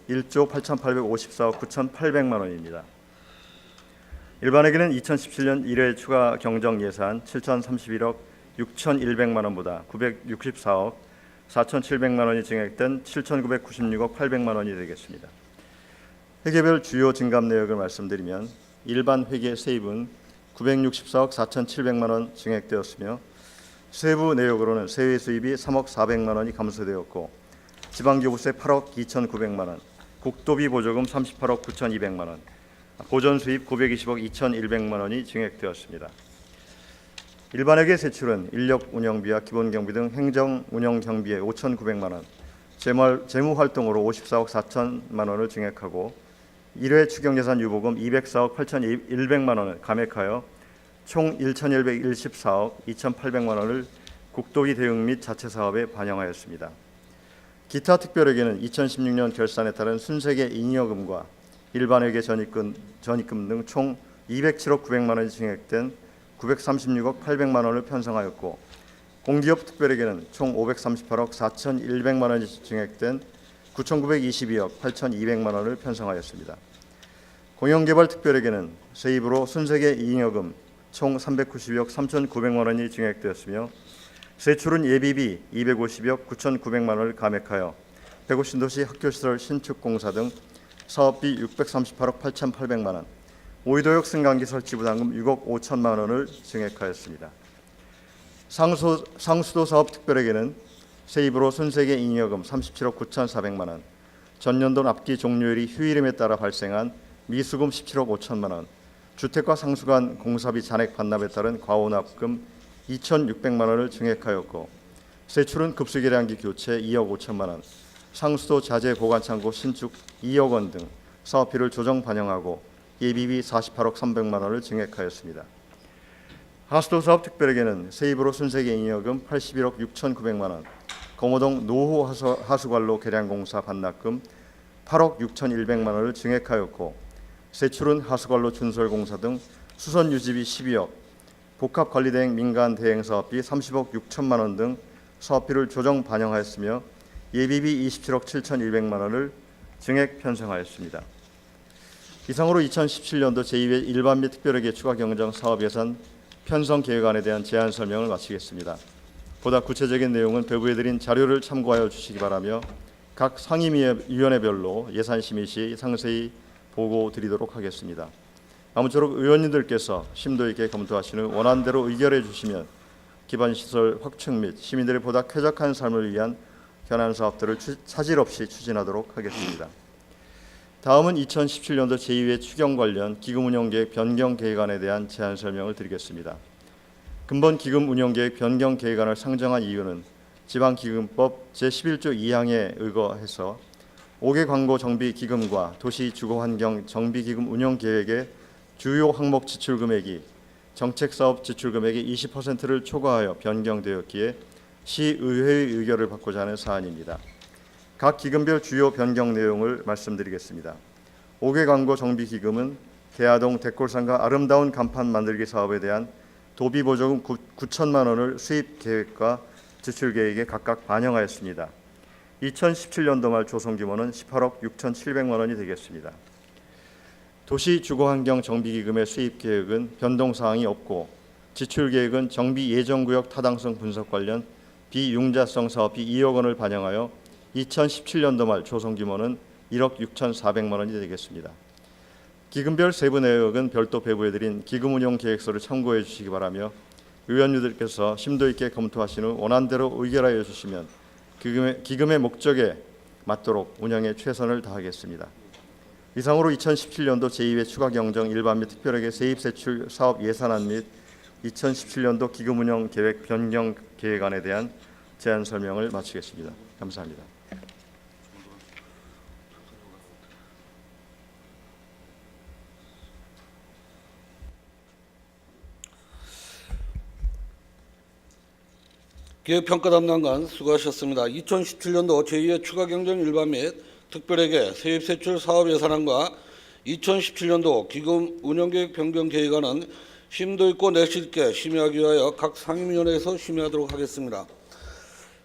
1조 8,854억 9,800만 원입니다. 일반회계는 2017년 1회 추가경정 예산 7,031억 6,100만 원보다 964억 4,700만 원이 증액된 7,996억 800만 원이 되겠습니다. 회계별 주요 증감 내역을 말씀드리면 일반 회계 세입은 964억 4,700만 원 증액되었으며 세부 내역으로는 세외 수입이 3억 400만 원이 감소되었고 지방교부세 8억 2,900만 원, 국도비 보조금 38억 9,200만 원, 고전 수입 920억 2,100만 원이 증액되었습니다. 일반회계 세출은 인력 운영비와 기본 경비 등 행정 운영 경비에 5,900만 원, 재무 활동으로 54억 4천만 원을 증액하고 1회 추경 예산 유보금 204억 8,100만 원을 감액하여 총 1,114억 2,800만 원을 국도비 대응 및 자체 사업에 반영하였습니다. 기타 특별회계는 2016년 결산에 따른 순세계 잉여금과 일반회계 전입금 등 총 207억 900만 원이 증액된 936억 800만 원을 편성하였고, 공기업 특별회계는 총 538억 4,100만 원이 증액된 9,922억 8,200만 원을 편성하였습니다. 공영개발 특별회계는 세입으로 순세계 잉여금 총 392억 3,900만 원이 증액되었으며, 세출은 예비비 250억 9,900만 원을 감액하여 150도시 학교시설 신축공사 등 사업비 638억 8,800만 원, 오이도역 승강기 설치 부담금 6억 5천만 원을 증액하였습니다. 상수도 사업 특별회계는 세입으로 순세계 잉여금 37억 9,400만 원, 전년도 납기 종료일이 휴일임에 따라 발생한 미수금 17억 5천만 원, 주택과 상수간 공사비 잔액 반납에 따른 과오납금 2,600만 원을 증액하였고, 세출은 급수계량기 교체 2억 5천만 원, 상수도 자재 보관창고 신축 2억 원 등 사업비를 조정 반영하고 예비비 48억 300만 원을 증액하였습니다. 하수도 사업 특별회계는 세입으로 순세계 잉여금 81억 6,900만 원, 거모동 노후 하수관로 개량공사 반납금 8억 6,100만 원을 증액하였고, 세출은 하수관로 준설공사 등 수선 유지비 12억, 복합관리대행 민간 대행 사업비 30억 6천만 원 등 사업비를 조정 반영하였으며, 예비비 27억 7,100만 원을 증액 편성하였습니다. 이상으로 2017년도 제2회 일반 및 특별회계 추가 경정 사업 예산 편성 계획안에 대한 제안 설명을 마치겠습니다. 보다 구체적인 내용은 배부에 드린 자료를 참고하여 주시기 바라며, 각 상임위원회별로 예산 심의 시 상세히 보고 드리도록 하겠습니다. 아무쪼록 의원님들께서 심도 있게 검토하시는 원안대로 의결해 주시면 기반시설 확충 및 시민들의 보다 쾌적한 삶을 위한 현안 사업들을 차질 없이 추진하도록 하겠습니다. 다음은 2017년도 제2회 추경 관련 기금 운영계획 변경 계획안에 대한 제안 설명을 드리겠습니다. 근본 기금 운영계획 변경 계획안을 상정한 이유는 지방기금법 제11조 2항에 의거해서 5개 광고 정비 기금과 도시 주거 환경 정비 기금 운영 계획의 주요 항목 지출 금액이 정책 사업 지출 금액의 20%를 초과하여 변경되었기에 시의회의 의결을 받고자 하는 사안입니다. 각 기금별 주요 변경 내용을 말씀드리겠습니다. 5개 광고 정비 기금은 대하동 대골상가 아름다운 간판 만들기 사업에 대한 도비 보조금 9천만 원을 수입 계획과 지출 계획에 각각 반영하였습니다. 2017년도 말 조성 규모는 18억 6,700만 원이 되겠습니다. 도시 주거환경 정비기금의 수입 계획은 변동 사항이 없고, 지출 계획은 정비 예정구역 타당성 분석 관련 비융자성 사업비 2억 원을 반영하여 2017년도 말 조성 규모는 1억 6,400만 원이 되겠습니다. 기금별 세부 내역은 별도 배부해드린 기금 운용 계획서를 참고해 주시기 바라며, 의원님들께서 심도 있게 검토하신 후 원안대로 의결하여 주시면 기금의 목적에 맞도록 운영에 최선을 다하겠습니다. 이상으로 2017년도 제2회 추가 경정 일반 및 특별회계 세입 세출 사업 예산안 및 2017년도 기금 운영 계획 변경 계획안에 대한 제안 설명을 마치겠습니다. 감사합니다. 기획평가 담당관 수고하셨습니다. 2017년도 제2회 추가 경정 일반 및 특별회계 세입 세출 사업 예산안과 2017년도 기금 운영계획 변경 계획안은 심도 있고 내실 있게 심의하기 위하여 각 상임위원회에서 심의하도록 하겠습니다.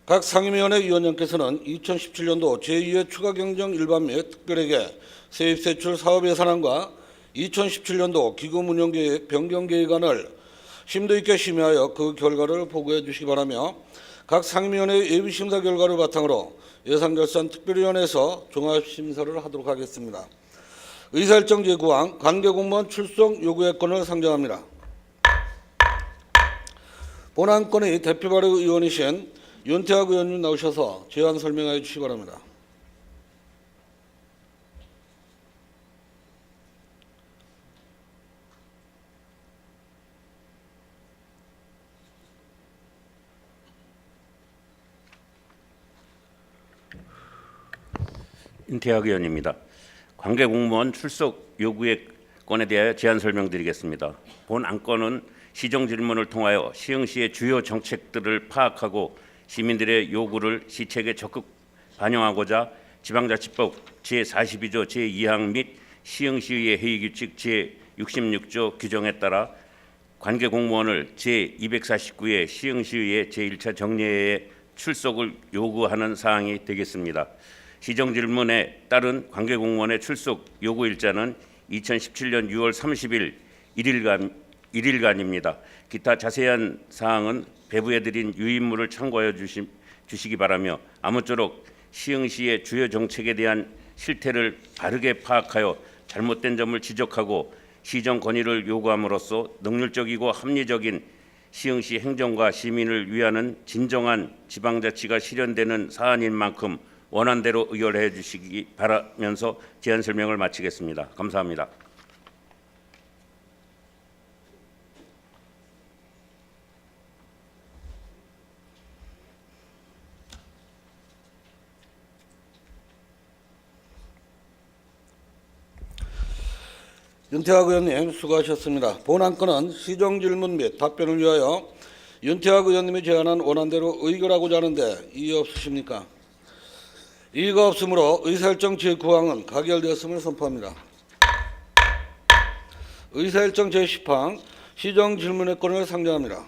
각 상임위원회 위원장께서는 2017년도 제2회 추가 경정 일반 및 특별회계 세입 세출 사업 예산안과 2017년도 기금 운영계획 변경 계획안을 심도 있게 심의하여 그 결과를 보고해 주시기 바라며, 각 상임위원회 예비심사 결과를 바탕으로 예산결산 특별위원회에서 종합심사를 하도록 하겠습니다. 의사일정 제9항 관계공무원 출석 요구의 건을 상정합니다. 본안건의 대표 발의 의원이신 윤태학 의원님 나오셔서 제안 설명해 주시기 바랍니다. 윤태학 의원입니다. 관계공무원 출석 요구의 건에 대하여 제안 설명드리겠습니다. 본 안건은 시정 질문을 통하여 시흥시의 주요 정책들을 파악하고 시민들의 요구를 시책에 적극 반영하고자 지방자치법 제42조 제2항 및 시흥시의회 회의규칙 제66조 규정에 따라 관계 공무원을 제249회 시흥시의회 제1차 정례회에 출석을 요구하는 사항이 되겠습니다. 시정 질문에 따른 관계 공무원의 출석 요구 일자는 2017년 6월 30일 1일간입니다. 기타 자세한 사항은 배부해 드린 유인물을 참고하여 주시기 바라며 아무쪼록 시흥시의 주요 정책에 대한 실태를 바르게 파악하여 잘못된 점을 지적하고 시정 건의를 요구함으로써 능률적이고 합리적인 시흥시 행정과 시민을 위하는 진정한 지방자치가 실현되는 사안인 만큼 원안대로 의결해 주시기 바라면서 제안 설명을 마치겠습니다. 감사합니다. 윤태학 의원님 수고하셨습니다. 본안건은 시정질문 및 답변을 위하여 윤태학 의원님이 제안한 원안대로 의결하고자 하는데 이의 없으십니까? 이의가 없으므로 의사일정 제9항은 가결되었음을 선포합니다. 의사일정 제10항 시정질문의 권을 상정합니다.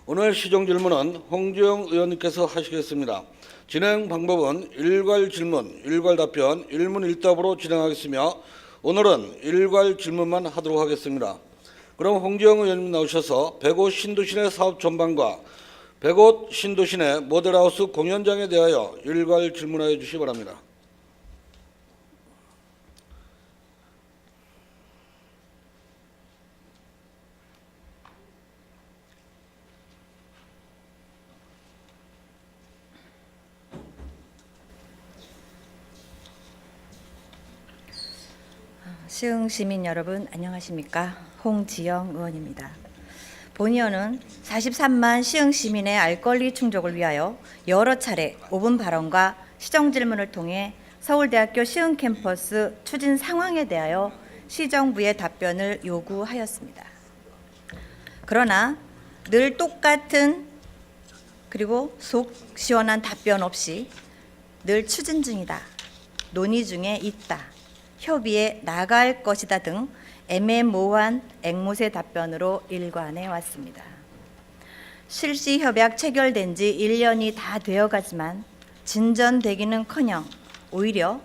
오늘 시정질문은 홍지영 의원님께서 하시겠습니다. 진행 방법은 일괄 질문, 일괄 답변, 일문일답으로 진행하겠으며 오늘은 일괄 질문만 하도록 하겠습니다. 그럼 홍지영 의원님 나오셔서 105 신도시내 사업 전반과 105 신도시내 모델하우스 공연장에 대하여 일괄 질문하여 주시기 바랍니다. 시흥 시민 여러분 안녕하십니까? 홍지영 의원입니다. 본의원은 43만 시흥 시민의 알 권리 충족을 위하여 여러 차례 5분 발언과 시정 질문을 통해 서울대학교 시흥 캠퍼스 추진 상황에 대하여 시정부의 답변을 요구하였습니다. 그러나 늘 똑같은 그리고 속 시원한 답변 없이 늘 추진 중이다, 논의 중에 있다, 협의에 나갈 것이다 등 애매모호한 앵무새 답변으로 일관해 왔습니다. 실시 협약 체결된 지 1년이 다 되어가지만 진전되기는커녕 오히려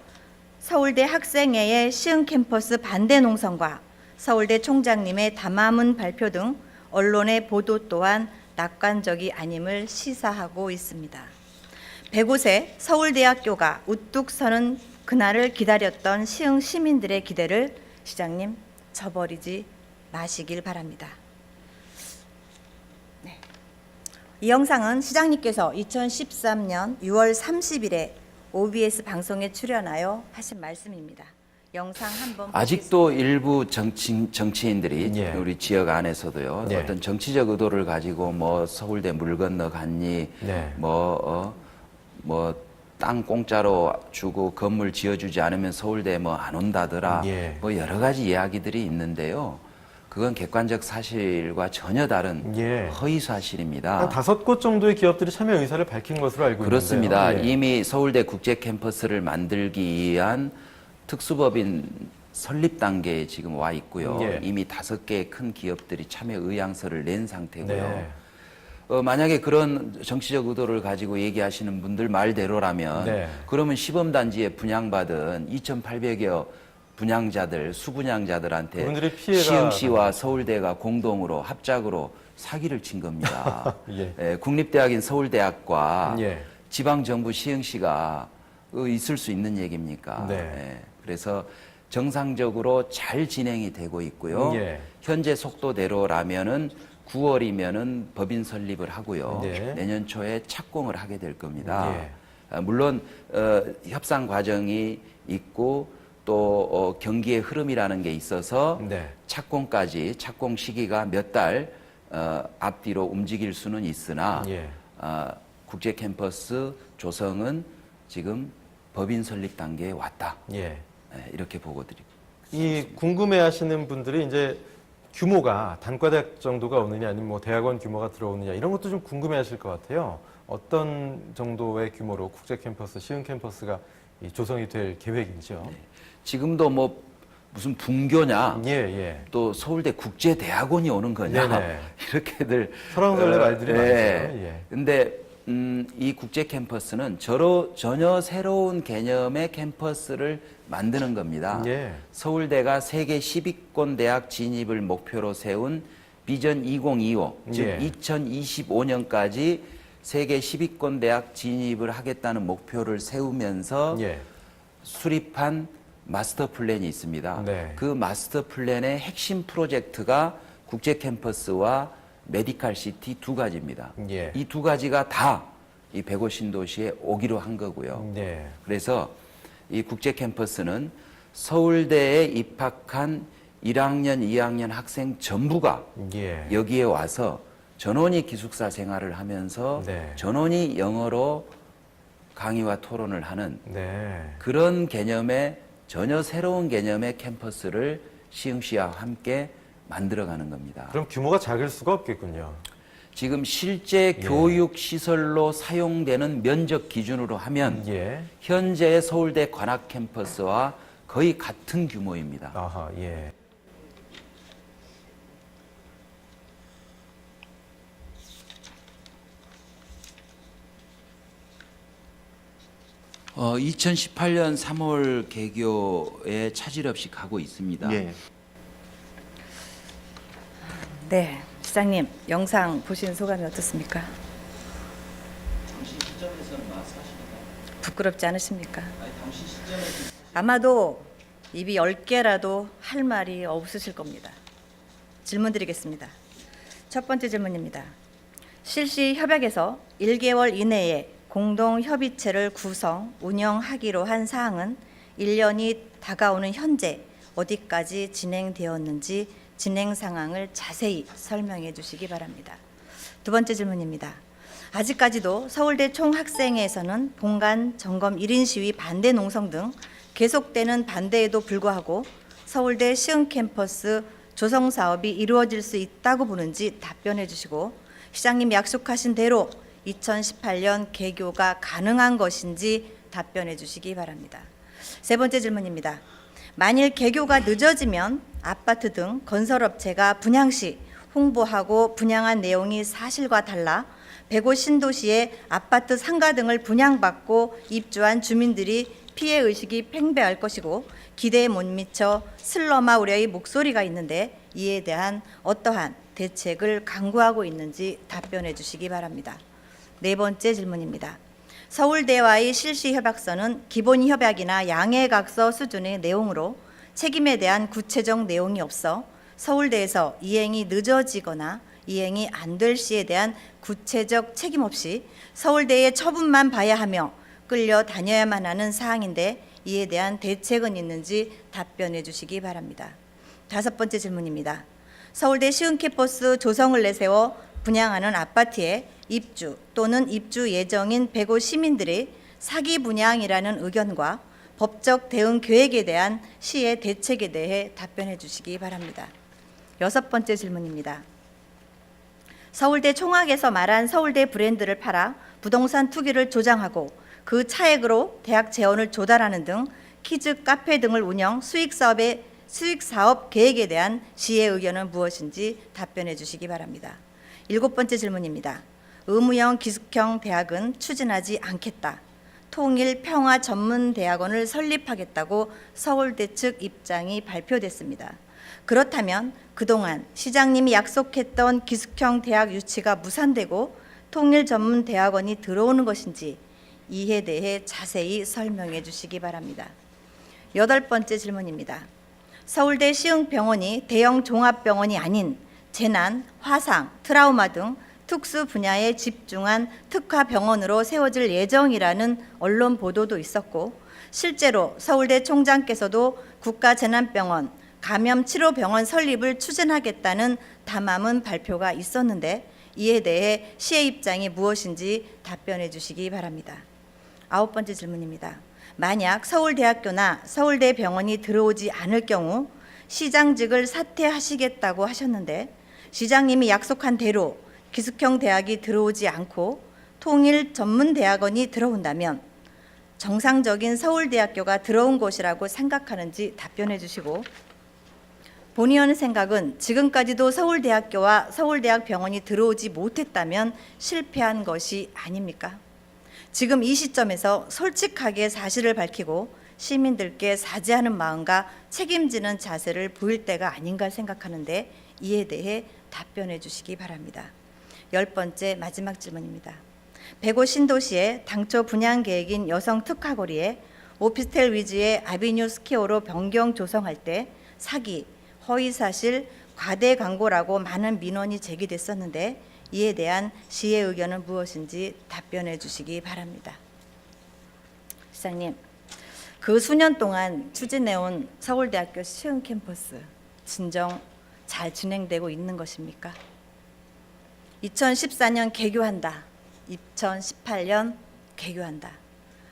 서울대 학생회의 시흥 캠퍼스 반대 농성과 서울대 총장님의 담화문 발표 등 언론의 보도 또한 낙관적이 아님을 시사하고 있습니다. 105세 서울대학교가 우뚝 서는 그날을 기다렸던 시흥 시민들의 기대를 시장님 저버리지 마시길 바랍니다. 네. 이 영상은 시장님께서 2013년 6월 30일에 OBS 방송에 출연하여 하신 말씀입니다. 영상 한번 아직도 보겠습니다. 일부 정치인들이 예. 우리 지역 안에서도요. 네. 어떤 정치적 의도를 가지고 뭐 서울대 물 건너 갔니, 네. 뭐 땅 공짜로 주고 건물 지어주지 않으면 서울대 뭐 안 온다더라. 예. 뭐 여러 가지 이야기들이 있는데요. 그건 객관적 사실과 전혀 다른 예. 허위 사실입니다. 한 5곳 정도의 기업들이 참여 의사를 밝힌 것으로 알고 그렇습니다. 있는데요. 예. 이미 서울대 국제 캠퍼스를 만들기 위한 특수법인 설립 단계에 지금 와 있고요. 예. 이미 5개의 큰 기업들이 참여 의향서를 낸 상태고요. 네. 만약에 그런 정치적 의도를 가지고 얘기하시는 분들 말대로라면 네. 그러면 시범단지에 분양받은 2,800여 분양자들, 수분양자들한테 그분들의 피해가 시흥시와 서울대가 공동으로 합작으로 사기를 친 겁니다. 예. 국립대학인 서울대학과 예. 지방정부 시흥시가 있을 수 있는 얘기입니까? 네. 그래서 정상적으로 잘 진행이 되고 있고요. 예. 현재 속도대로라면은 9월이면은 법인 설립을 하고요. 네. 내년 초에 착공을 하게 될 겁니다. 예. 물론 협상 과정이 있고 또 경기의 흐름이라는 게 있어서 네. 착공까지 착공 시기가 몇 달 앞뒤로 움직일 수는 있으나 예. 국제 캠퍼스 조성은 지금 법인 설립 단계에 왔다. 예. 이렇게 보고 드립니다. 이 궁금해하시는 분들이 이제 규모가 단과대학 정도가 오느냐 아니면 뭐 대학원 규모가 들어오느냐 이런 것도 좀 궁금해하실 것 같아요. 어떤 정도의 규모로 국제 캠퍼스, 시흥 캠퍼스가 조성이 될 계획인지요? 지금도 뭐 무슨 분교냐, 예. 또 서울대 국제대학원이 오는 거냐 네네. 이렇게들 설왕설래 말들이 많죠. 예. 예. 근데 이 국제 캠퍼스는 전혀 새로운 개념의 캠퍼스를 만드는 겁니다. 예. 서울대가 세계 10위권 대학 진입을 목표로 세운 비전 2025, 즉 예. 2025년까지 세계 10위권 대학 진입을 하겠다는 목표를 세우면서 예. 수립한 마스터 플랜이 있습니다. 네. 그 마스터 플랜의 핵심 프로젝트가 국제 캠퍼스와 메디칼 시티 두 가지입니다. 예. 이 두 가지가 다 이 105 신도시에 오기로 한 거고요. 네. 그래서 이 국제 캠퍼스는 서울대에 입학한 1학년, 2학년 학생 전부가 예. 여기에 와서 전원이 기숙사 생활을 하면서 네. 전원이 영어로 강의와 토론을 하는 네. 그런 개념의 전혀 새로운 개념의 캠퍼스를 시흥시와 함께 만들어가는 겁니다. 그럼 규모가 작을 수가 없겠군요. 지금 실제 교육 시설로 사용되는 면적 기준으로 하면 예. 현재 서울대 관악 캠퍼스와 거의 같은 규모입니다. 아하, 예. 어, 2018년 3월 개교에 차질 없이 가고 있습니다. 예. 네, 시장님 영상 보신 소감이 어떻습니까? 부끄럽지 않으십니까? 아마도 입이 10개라도 할 말이 없으실 겁니다. 질문 드리겠습니다. 첫 번째 질문입니다. 실시 협약에서 1개월 이내에 공동협의체를 구성, 운영하기로 한 사항은 1년이 다가오는 현재 어디까지 진행되었는지 진행 상황을 자세히 설명해 주시기 바랍니다. 두 번째 질문입니다. 아직까지도 서울대 총학생회에서는 본관 점검 1인 시위 반대 농성 등 계속되는 반대에도 불구하고 서울대 시흥 캠퍼스 조성 사업이 이루어질 수 있다고 보는지 답변해 주시고, 시장님이 약속하신 대로 2018년 개교가 가능한 것인지 답변해 주시기 바랍니다. 세 번째 질문입니다. 만일 개교가 늦어지면 아파트 등 건설업체가 분양 시 홍보하고 분양한 내용이 사실과 달라 105 신도시에 아파트 상가 등을 분양받고 입주한 주민들이 피해의식이 팽배할 것이고 기대에 못 미쳐 슬럼화 우려의 목소리가 있는데 이에 대한 어떠한 대책을 강구하고 있는지 답변해 주시기 바랍니다. 네 번째 질문입니다. 서울대와의 실시 협약서는 기본 협약이나 양해각서 수준의 내용으로 책임에 대한 구체적 내용이 없어 서울대에서 이행이 늦어지거나 이행이 안 될 시에 대한 구체적 책임 없이 서울대의 처분만 봐야 하며 끌려다녀야만 하는 사항인데 이에 대한 대책은 있는지 답변해 주시기 바랍니다. 다섯 번째 질문입니다. 서울대 시흥 캠퍼스 조성을 내세워 분양하는 아파트에 입주 또는 입주 예정인 105 시민들의 사기 분양이라는 의견과 법적 대응 계획에 대한 시의 대책에 대해 답변해 주시기 바랍니다. 여섯 번째 질문입니다. 서울대 총학에서 말한 서울대 브랜드를 팔아 부동산 투기를 조장하고 그 차액으로 대학 재원을 조달하는 등 키즈 카페 등을 운영 수익 사업 계획에 대한 시의 의견은 무엇인지 답변해 주시기 바랍니다. 일곱 번째 질문입니다. 의무형 기숙형 대학은 추진하지 않겠다. 통일 평화 전문 대학원을 설립하겠다고 서울대 측 입장이 발표됐습니다. 그렇다면 그동안 시장님이 약속했던 기숙형 대학 유치가 무산되고 통일 전문 대학원이 들어오는 것인지 이에 대해 자세히 설명해 주시기 바랍니다. 여덟 번째 질문입니다. 서울대 시흥병원이 대형 종합병원이 아닌 재난, 화상, 트라우마 등 특수 분야에 집중한 특화병원으로 세워질 예정이라는 언론 보도도 있었고, 실제로 서울대 총장께서도 국가재난병원, 감염치료병원 설립을 추진하겠다는 담화문 발표가 있었는데 이에 대해 시의 입장이 무엇인지 답변해 주시기 바랍니다. 아홉 번째 질문입니다. 만약 서울대학교나 서울대병원이 들어오지 않을 경우 시장직을 사퇴하시겠다고 하셨는데 시장님이 약속한 대로 기숙형 대학이 들어오지 않고 통일 전문대학원이 들어온다면 정상적인 서울대학교가 들어온 것이라고 생각하는지 답변해 주시고, 본의원 생각은 지금까지도 서울대학교와 서울대학 병원이 들어오지 못했다면 실패한 것이 아닙니까? 지금 이 시점에서 솔직하게 사실을 밝히고 시민들께 사죄하는 마음과 책임지는 자세를 보일 때가 아닌가 생각하는데 이에 대해 답변해 주시기 바랍니다. 10번째 마지막 질문입니다. 백오 신도시의 당초 분양 계획인 여성 특화거리에 오피스텔 위주의 아비뉴 스퀘어로 변경 조성할 때 사기, 허위사실, 과대 광고라고 많은 민원이 제기됐었는데 이에 대한 시의 의견은 무엇인지 답변해 주시기 바랍니다. 시장님, 그 수년 동안 추진해온 서울대학교 시흥 캠퍼스 진정 잘 진행되고 있는 것입니까? 2014년 개교한다. 2018년 개교한다.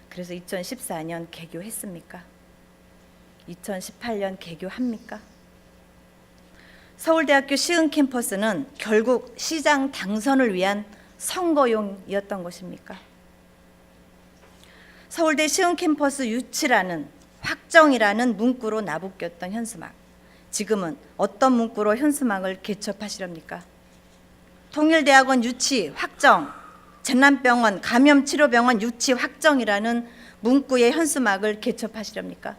그래서 2014년 개교했습니까? 2018년 개교합니까? 서울대학교 시흥 캠퍼스는 결국 시장 당선을 위한 선거용이었던 것입니까? 서울대 시흥 캠퍼스 유치라는 확정이라는 문구로 나부꼈던 현수막, 지금은 어떤 문구로 현수막을 개첩하시렵니까? 통일대학원 유치 확정, 전남병원 감염치료병원 유치 확정이라는 문구의 현수막을 개첩하시렵니까?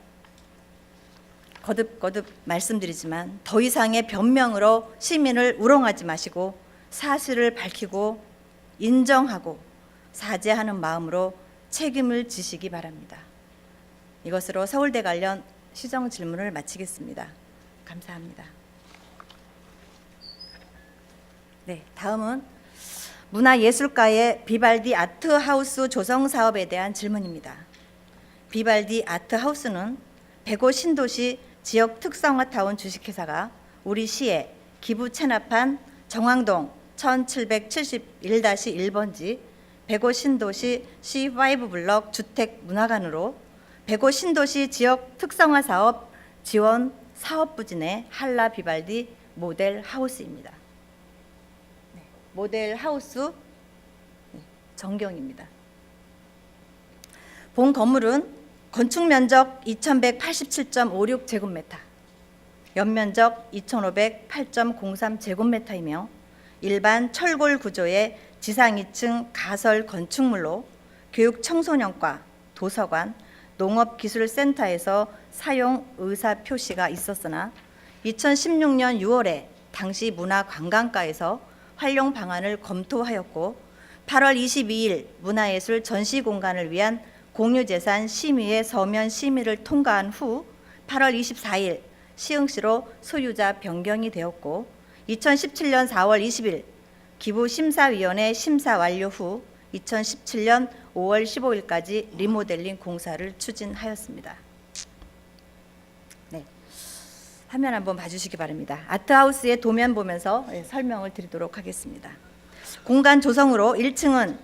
거듭거듭 말씀드리지만 더 이상의 변명으로 시민을 우롱하지 마시고 사실을 밝히고 인정하고 사죄하는 마음으로 책임을 지시기 바랍니다. 이것으로 서울대 관련 시정 질문을 마치겠습니다. 감사합니다. 네, 다음은 문화예술가의 비발디 아트하우스 조성 사업에 대한 질문입니다. 비발디 아트하우스는 백오 신도시 지역 특성화타운 주식회사가 우리 시에 기부 체납한 정왕동 1771-1번지 백오 신도시 C5 블럭 주택 문화관으로 백오 신도시 지역 특성화 사업 지원 사업부진의 한라 비발디 모델 하우스입니다. 네, 모델 하우스 전경입니다. 본 건물은 건축 면적 2187.56제곱미터, 연면적 2508.03제곱미터이며 일반 철골 구조의 지상 2층 가설 건축물로 교육 청소년과 도서관, 농업기술센터에서 사용 의사 표시가 있었으나 2016년 6월에 당시 문화관광과에서 활용 방안을 검토하였고 8월 22일 문화예술 전시공간을 위한 공유재산 심의의 서면 심의를 통과한 후 8월 24일 시흥시로 소유자 변경이 되었고 2017년 4월 20일 기부심사위원회 심사 완료 후 2017년 5월 15일까지 리모델링 공사를 추진하였습니다. 네, 화면 한번 봐주시기 바랍니다. 아트하우스의 도면 보면서 설명을 드리도록 하겠습니다. 공간 조성으로 1층은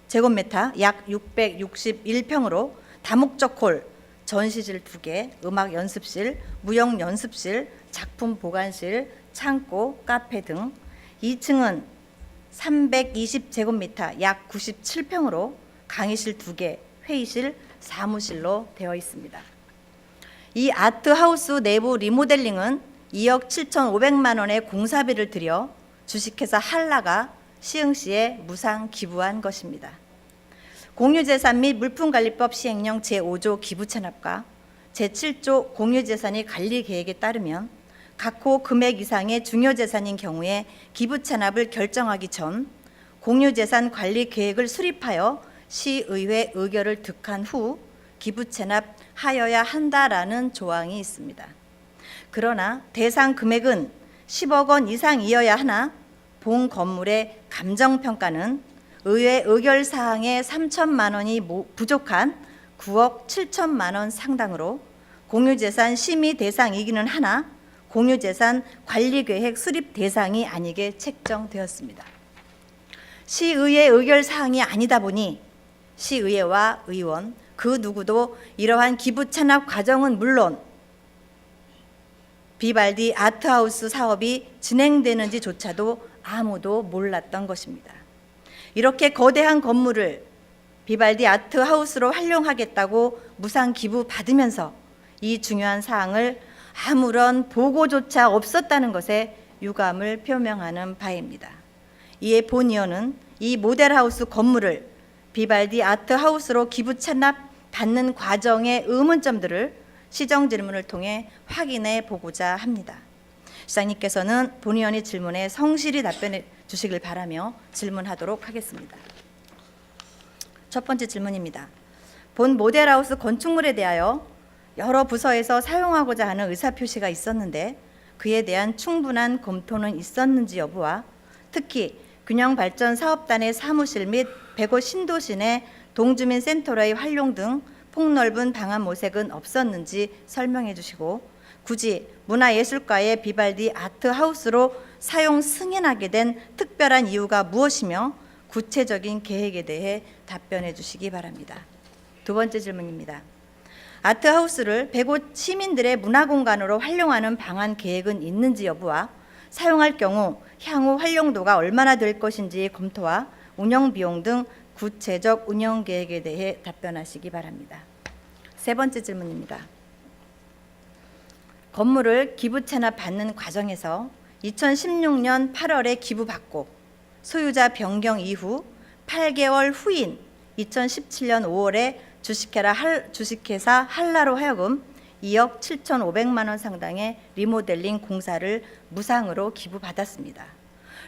2187제곱미터 약 661평으로 다목적 홀, 전시실 2개, 음악 연습실, 무용 연습실, 작품 보관실, 창고, 카페 등 2층은 320제곱미터 약 97평으로 강의실 2개, 회의실, 사무실로 되어 있습니다. 이 아트하우스 내부 리모델링은 2억 7,500만 원의 공사비를 들여 주식회사 한라가 시흥시에 무상 기부한 것입니다. 공유재산 및 물품관리법 시행령 제5조 기부체납과 제7조 공유재산의 관리계획에 따르면 각 호 금액 이상의 중요재산인 경우에 기부체납을 결정하기 전 공유재산 관리계획을 수립하여 시의회 의결을 득한 후 기부체납하여야 한다라는 조항이 있습니다. 그러나 대상 금액은 10억 원 이상이어야 하나 본 건물의 감정평가는 의회 의결사항에 3천만 원이 부족한 9억 7천만 원 상당으로 공유재산 심의 대상이기는 하나 공유재산 관리계획 수립 대상이 아니게 책정되었습니다. 시의회 의결사항이 아니다 보니 시의회와 의원, 그 누구도 이러한 기부 찬합 과정은 물론 비발디 아트하우스 사업이 진행되는지조차도 아무도 몰랐던 것입니다. 이렇게 거대한 건물을 비발디 아트하우스로 활용하겠다고 무상 기부 받으면서 이 중요한 사항을 아무런 보고조차 없었다는 것에 유감을 표명하는 바입니다. 이에 본 의원은 이 모델하우스 건물을 비발디 아트하우스로 기부 찬납 받는 과정의 의문점들을 시정 질문을 통해 확인해 보고자 합니다. 시장님께서는 본 의원의 질문에 성실히 답변해 주시길 바라며 질문하도록 하겠습니다. 첫 번째 질문입니다. 본 모델하우스 건축물에 대하여 여러 부서에서 사용하고자 하는 의사표시가 있었는데 그에 대한 충분한 검토는 있었는지 여부와 특히 균형발전사업단의 사무실 및 105 신도시내 동주민센터의 활용 등 폭넓은 방안 모색은 없었는지 설명해 주시고 굳이 문화예술가의 비발디 아트하우스로 사용 승인하게 된 특별한 이유가 무엇이며 구체적인 계획에 대해 답변해 주시기 바랍니다. 두 번째 질문입니다. 아트하우스를 105 시민들의 문화공간으로 활용하는 방안 계획은 있는지 여부와 사용할 경우 향후 활용도가 얼마나 될 것인지 검토와 운영 비용 등 구체적 운영 계획에 대해 답변하시기 바랍니다. 세 번째 질문입니다. 건물을 기부 찬합 받는 과정에서 2016년 8월에 기부받고 소유자 변경 이후 8개월 후인 2017년 5월에 주식회사 한라로 하여금 2억 7,500만 원 상당의 리모델링 공사를 무상으로 기부받았습니다.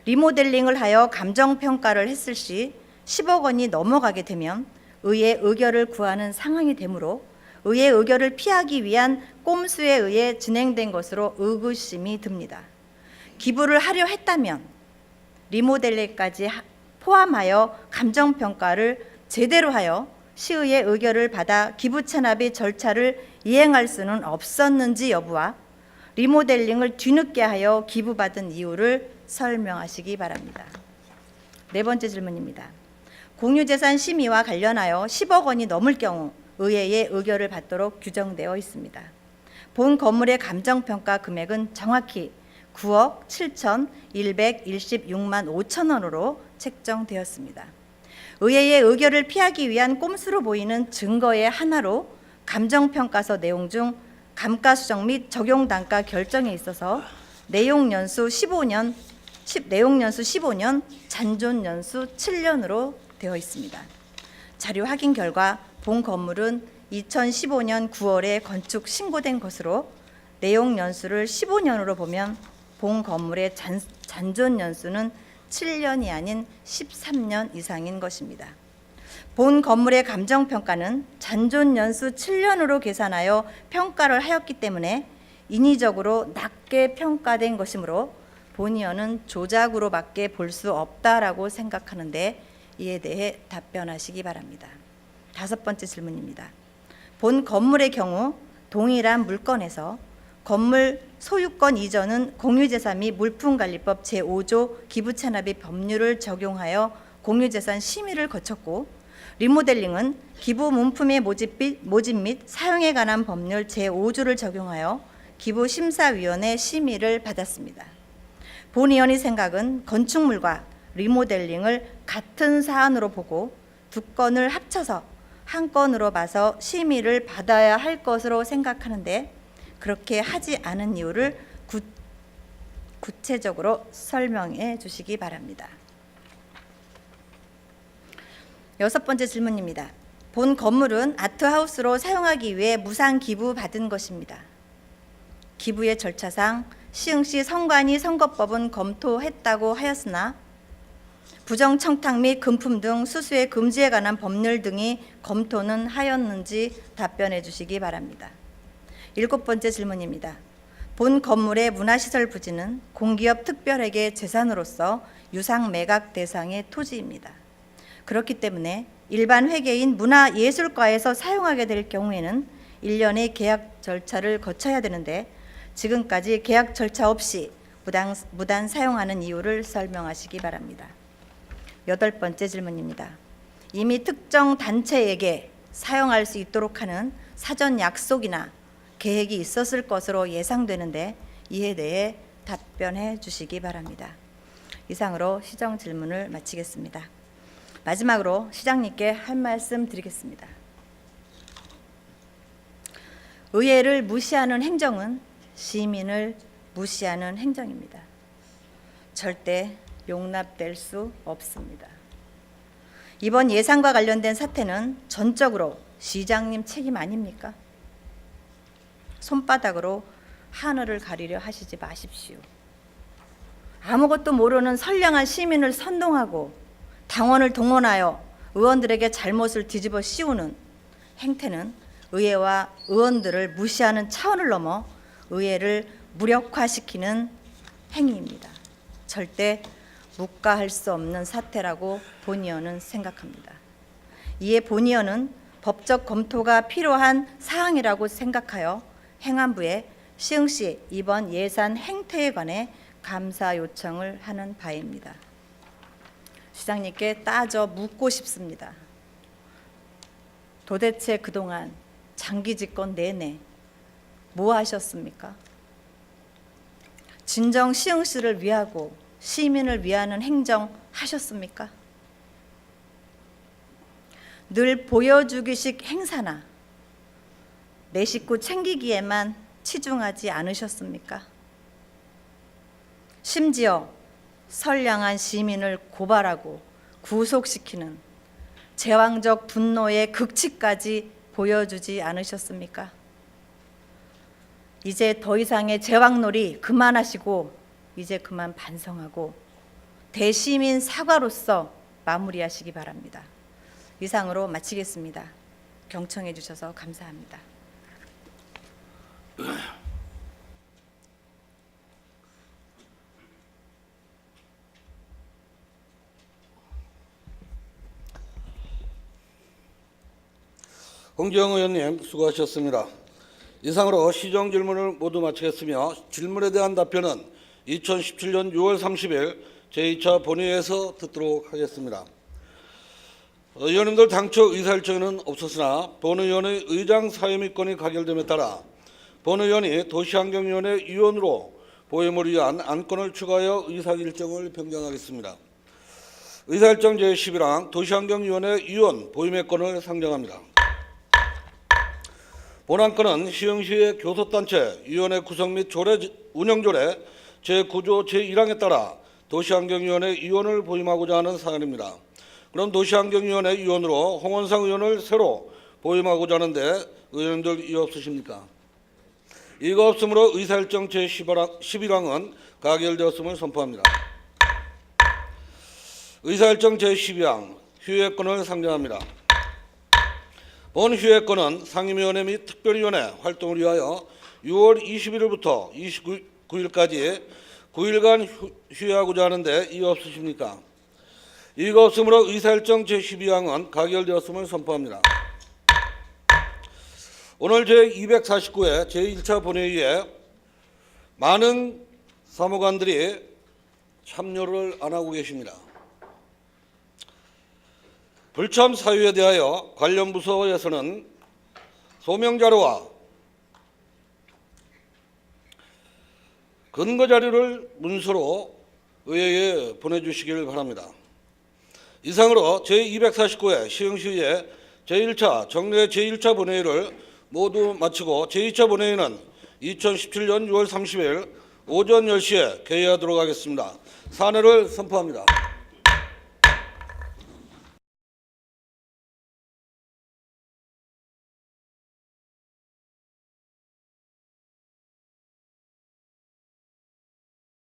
리모델링을 하여 감정평가를 했을 시 10억 원이 넘어가게 되면 의회 의결을 구하는 상황이 되므로 의회 의결을 피하기 위한 꼼수에 의해 진행된 것으로 의구심이 듭니다. 기부를 하려 했다면 리모델링까지 포함하여 감정평가를 제대로 하여 시의회 의결을 받아 기부 찬합의 절차를 이행할 수는 없었는지 여부와 리모델링을 뒤늦게 하여 기부받은 이유를 설명하시기 바랍니다. 네 번째 질문입니다. 공유재산 심의와 관련하여 10억 원이 넘을 경우 의회의 의결을 받도록 규정되어 있습니다. 본 건물의 감정평가 금액은 정확히 9억 7,116만 5천 원으로 책정되었습니다. 의회의 의결을 피하기 위한 꼼수로 보이는 증거의 하나로 감정평가서 내용 중 감가수정 및 적용단가 결정에 있어서 내용연수 15년, 잔존연수 7년으로 되어 있습니다. 자료 확인 결과 본 건물은 2015년 9월에 건축 신고된 것으로 내용 연수를 15년으로 보면 본 건물의 잔존 연수는 7년이 아닌 13년 이상인 것입니다. 본 건물의 감정평가는 잔존 연수 7년으로 계산하여 평가를 하였기 때문에 인위적으로 낮게 평가된 것이므로 본 의원은 조작으로밖에 볼 수 없다라고 생각하는데 이에 대해 답변하시기 바랍니다. 다섯 번째 질문입니다. 본 건물의 경우 동일한 물건에서 건물 소유권 이전은 공유재산 및 물품관리법 제5조 기부찬합의 법률을 적용하여 공유재산 심의를 거쳤고 리모델링은 기부 문품의 모집 및 사용에 관한 법률 제5조를 적용하여 기부심사위원회 심의를 받았습니다. 본 의원의 생각은 건축물과 리모델링을 같은 사안으로 보고 두 건을 합쳐서 한 건으로 봐서 심의를 받아야 할 것으로 생각하는데 그렇게 하지 않은 이유를 구체적으로 설명해 주시기 바랍니다. 여섯 번째 질문입니다. 본 건물은 아트하우스로 사용하기 위해 무상 기부받은 것입니다. 기부의 절차상 시흥시 선관위 선거법은 검토했다고 하였으나 부정청탁 및 금품 등 수수의 금지에 관한 법률 등이 검토는 하였는지 답변해 주시기 바랍니다. 일곱 번째 질문입니다. 본 건물의 문화시설 부지는 공기업 특별회계 재산으로서 유상 매각 대상의 토지입니다. 그렇기 때문에 일반 회계인 문화예술과에서 사용하게 될 경우에는 1년의 계약 절차를 거쳐야 되는데 지금까지 계약 절차 없이 무단 사용하는 이유를 설명하시기 바랍니다. 여덟 번째 질문입니다. 이미 특정 단체에게 사용할 수 있도록 하는 사전 약속이나 계획이 있었을 것으로 예상되는데 이에 대해 답변해 주시기 바랍니다. 이상으로 시정 질문을 마치겠습니다. 마지막으로 시장님께 할 말씀 드리겠습니다. 의회를 무시하는 행정은 시민을 무시하는 행정입니다. 절대 용납될 수 없습니다. 이번 예산과 관련된 사태는 전적으로 시장님 책임 아닙니까? 손바닥으로 하늘을 가리려 하시지 마십시오. 아무것도 모르는 선량한 시민을 선동하고 당원을 동원하여 의원들에게 잘못을 뒤집어 씌우는 행태는 의회와 의원들을 무시하는 차원을 넘어 의회를 무력화시키는 행위입니다. 절대 묵과할 수 없는 사태라고 본의원은 생각합니다. 이에 본의원은 법적 검토가 필요한 사항이라고 생각하여 행안부에 시흥시 이번 예산 행태에 관해 감사 요청을 하는 바입니다. 시장님께 따져 묻고 싶습니다. 도대체 그동안 장기 집권 내내 뭐 하셨습니까? 진정 시흥시를 위하고 시민을 위하는 행정 하셨습니까? 늘 보여주기식 행사나 내 식구 챙기기에만 치중하지 않으셨습니까? 심지어 선량한 시민을 고발하고 구속시키는 제왕적 분노의 극치까지 보여주지 않으셨습니까? 이제 더 이상의 제왕놀이 그만하시고 이제 그만 반성하고 대시민 사과로서 마무리하시기 바랍니다. 이상으로 마치겠습니다. 경청해 주셔서 감사합니다. 홍지영 의원님 수고하셨습니다. 이상으로 시정 질문을 모두 마치겠으며 질문에 대한 답변은 2017년 6월 30일 제2차 본회의에서 듣도록 하겠습니다. 의원님들 당초 의사일정에는 없었으나 본의원의 의장 사회미권이 가결됨에 따라 본의원이 도시환경위원회 위원으로 보임을 위한 안건을 추가하여 의사일정을 변경하겠습니다. 의사일정 제11항 도시환경위원회 위원 보임의 건을 상정합니다. 본안건은 시흥시의 교섭단체 위원회 구성 및 운영조례 제9조 제1항에 따라 도시환경위원회 위원을 보임하고자 하는 사안입니다. 그럼 도시환경위원회 위원으로 홍원상 의원을 새로 보임하고자 하는데 의원님들 이의 없으십니까? 이가 없으므로 의사일정 제11항은 가결되었음을 선포합니다. 의사일정 제12항 휴회권을 상정합니다. 본 휴회권은 상임위원회 및 특별위원회 활동을 위하여 6월 21일부터 29일까지 9일간 휴회하고자 하는데 이의 없으십니까? 이가 없으므로 의사일정 제12항은 가결되었음을 선포합니다. 오늘 제249회 제1차 본회의에 많은 사무관들이 참여를 안 하고 계십니다. 불참 사유에 대하여 관련 부서에서는 소명자료와 근거자료를 문서로 의회에 보내주시길 바랍니다. 이상으로 제249회 시흥시의 제1차 정례 제1차 본회의를 모두 마치고 제2차 본회의는 2017년 6월 30일 오전 10시에 개회하도록 하겠습니다. 사내를 선포합니다.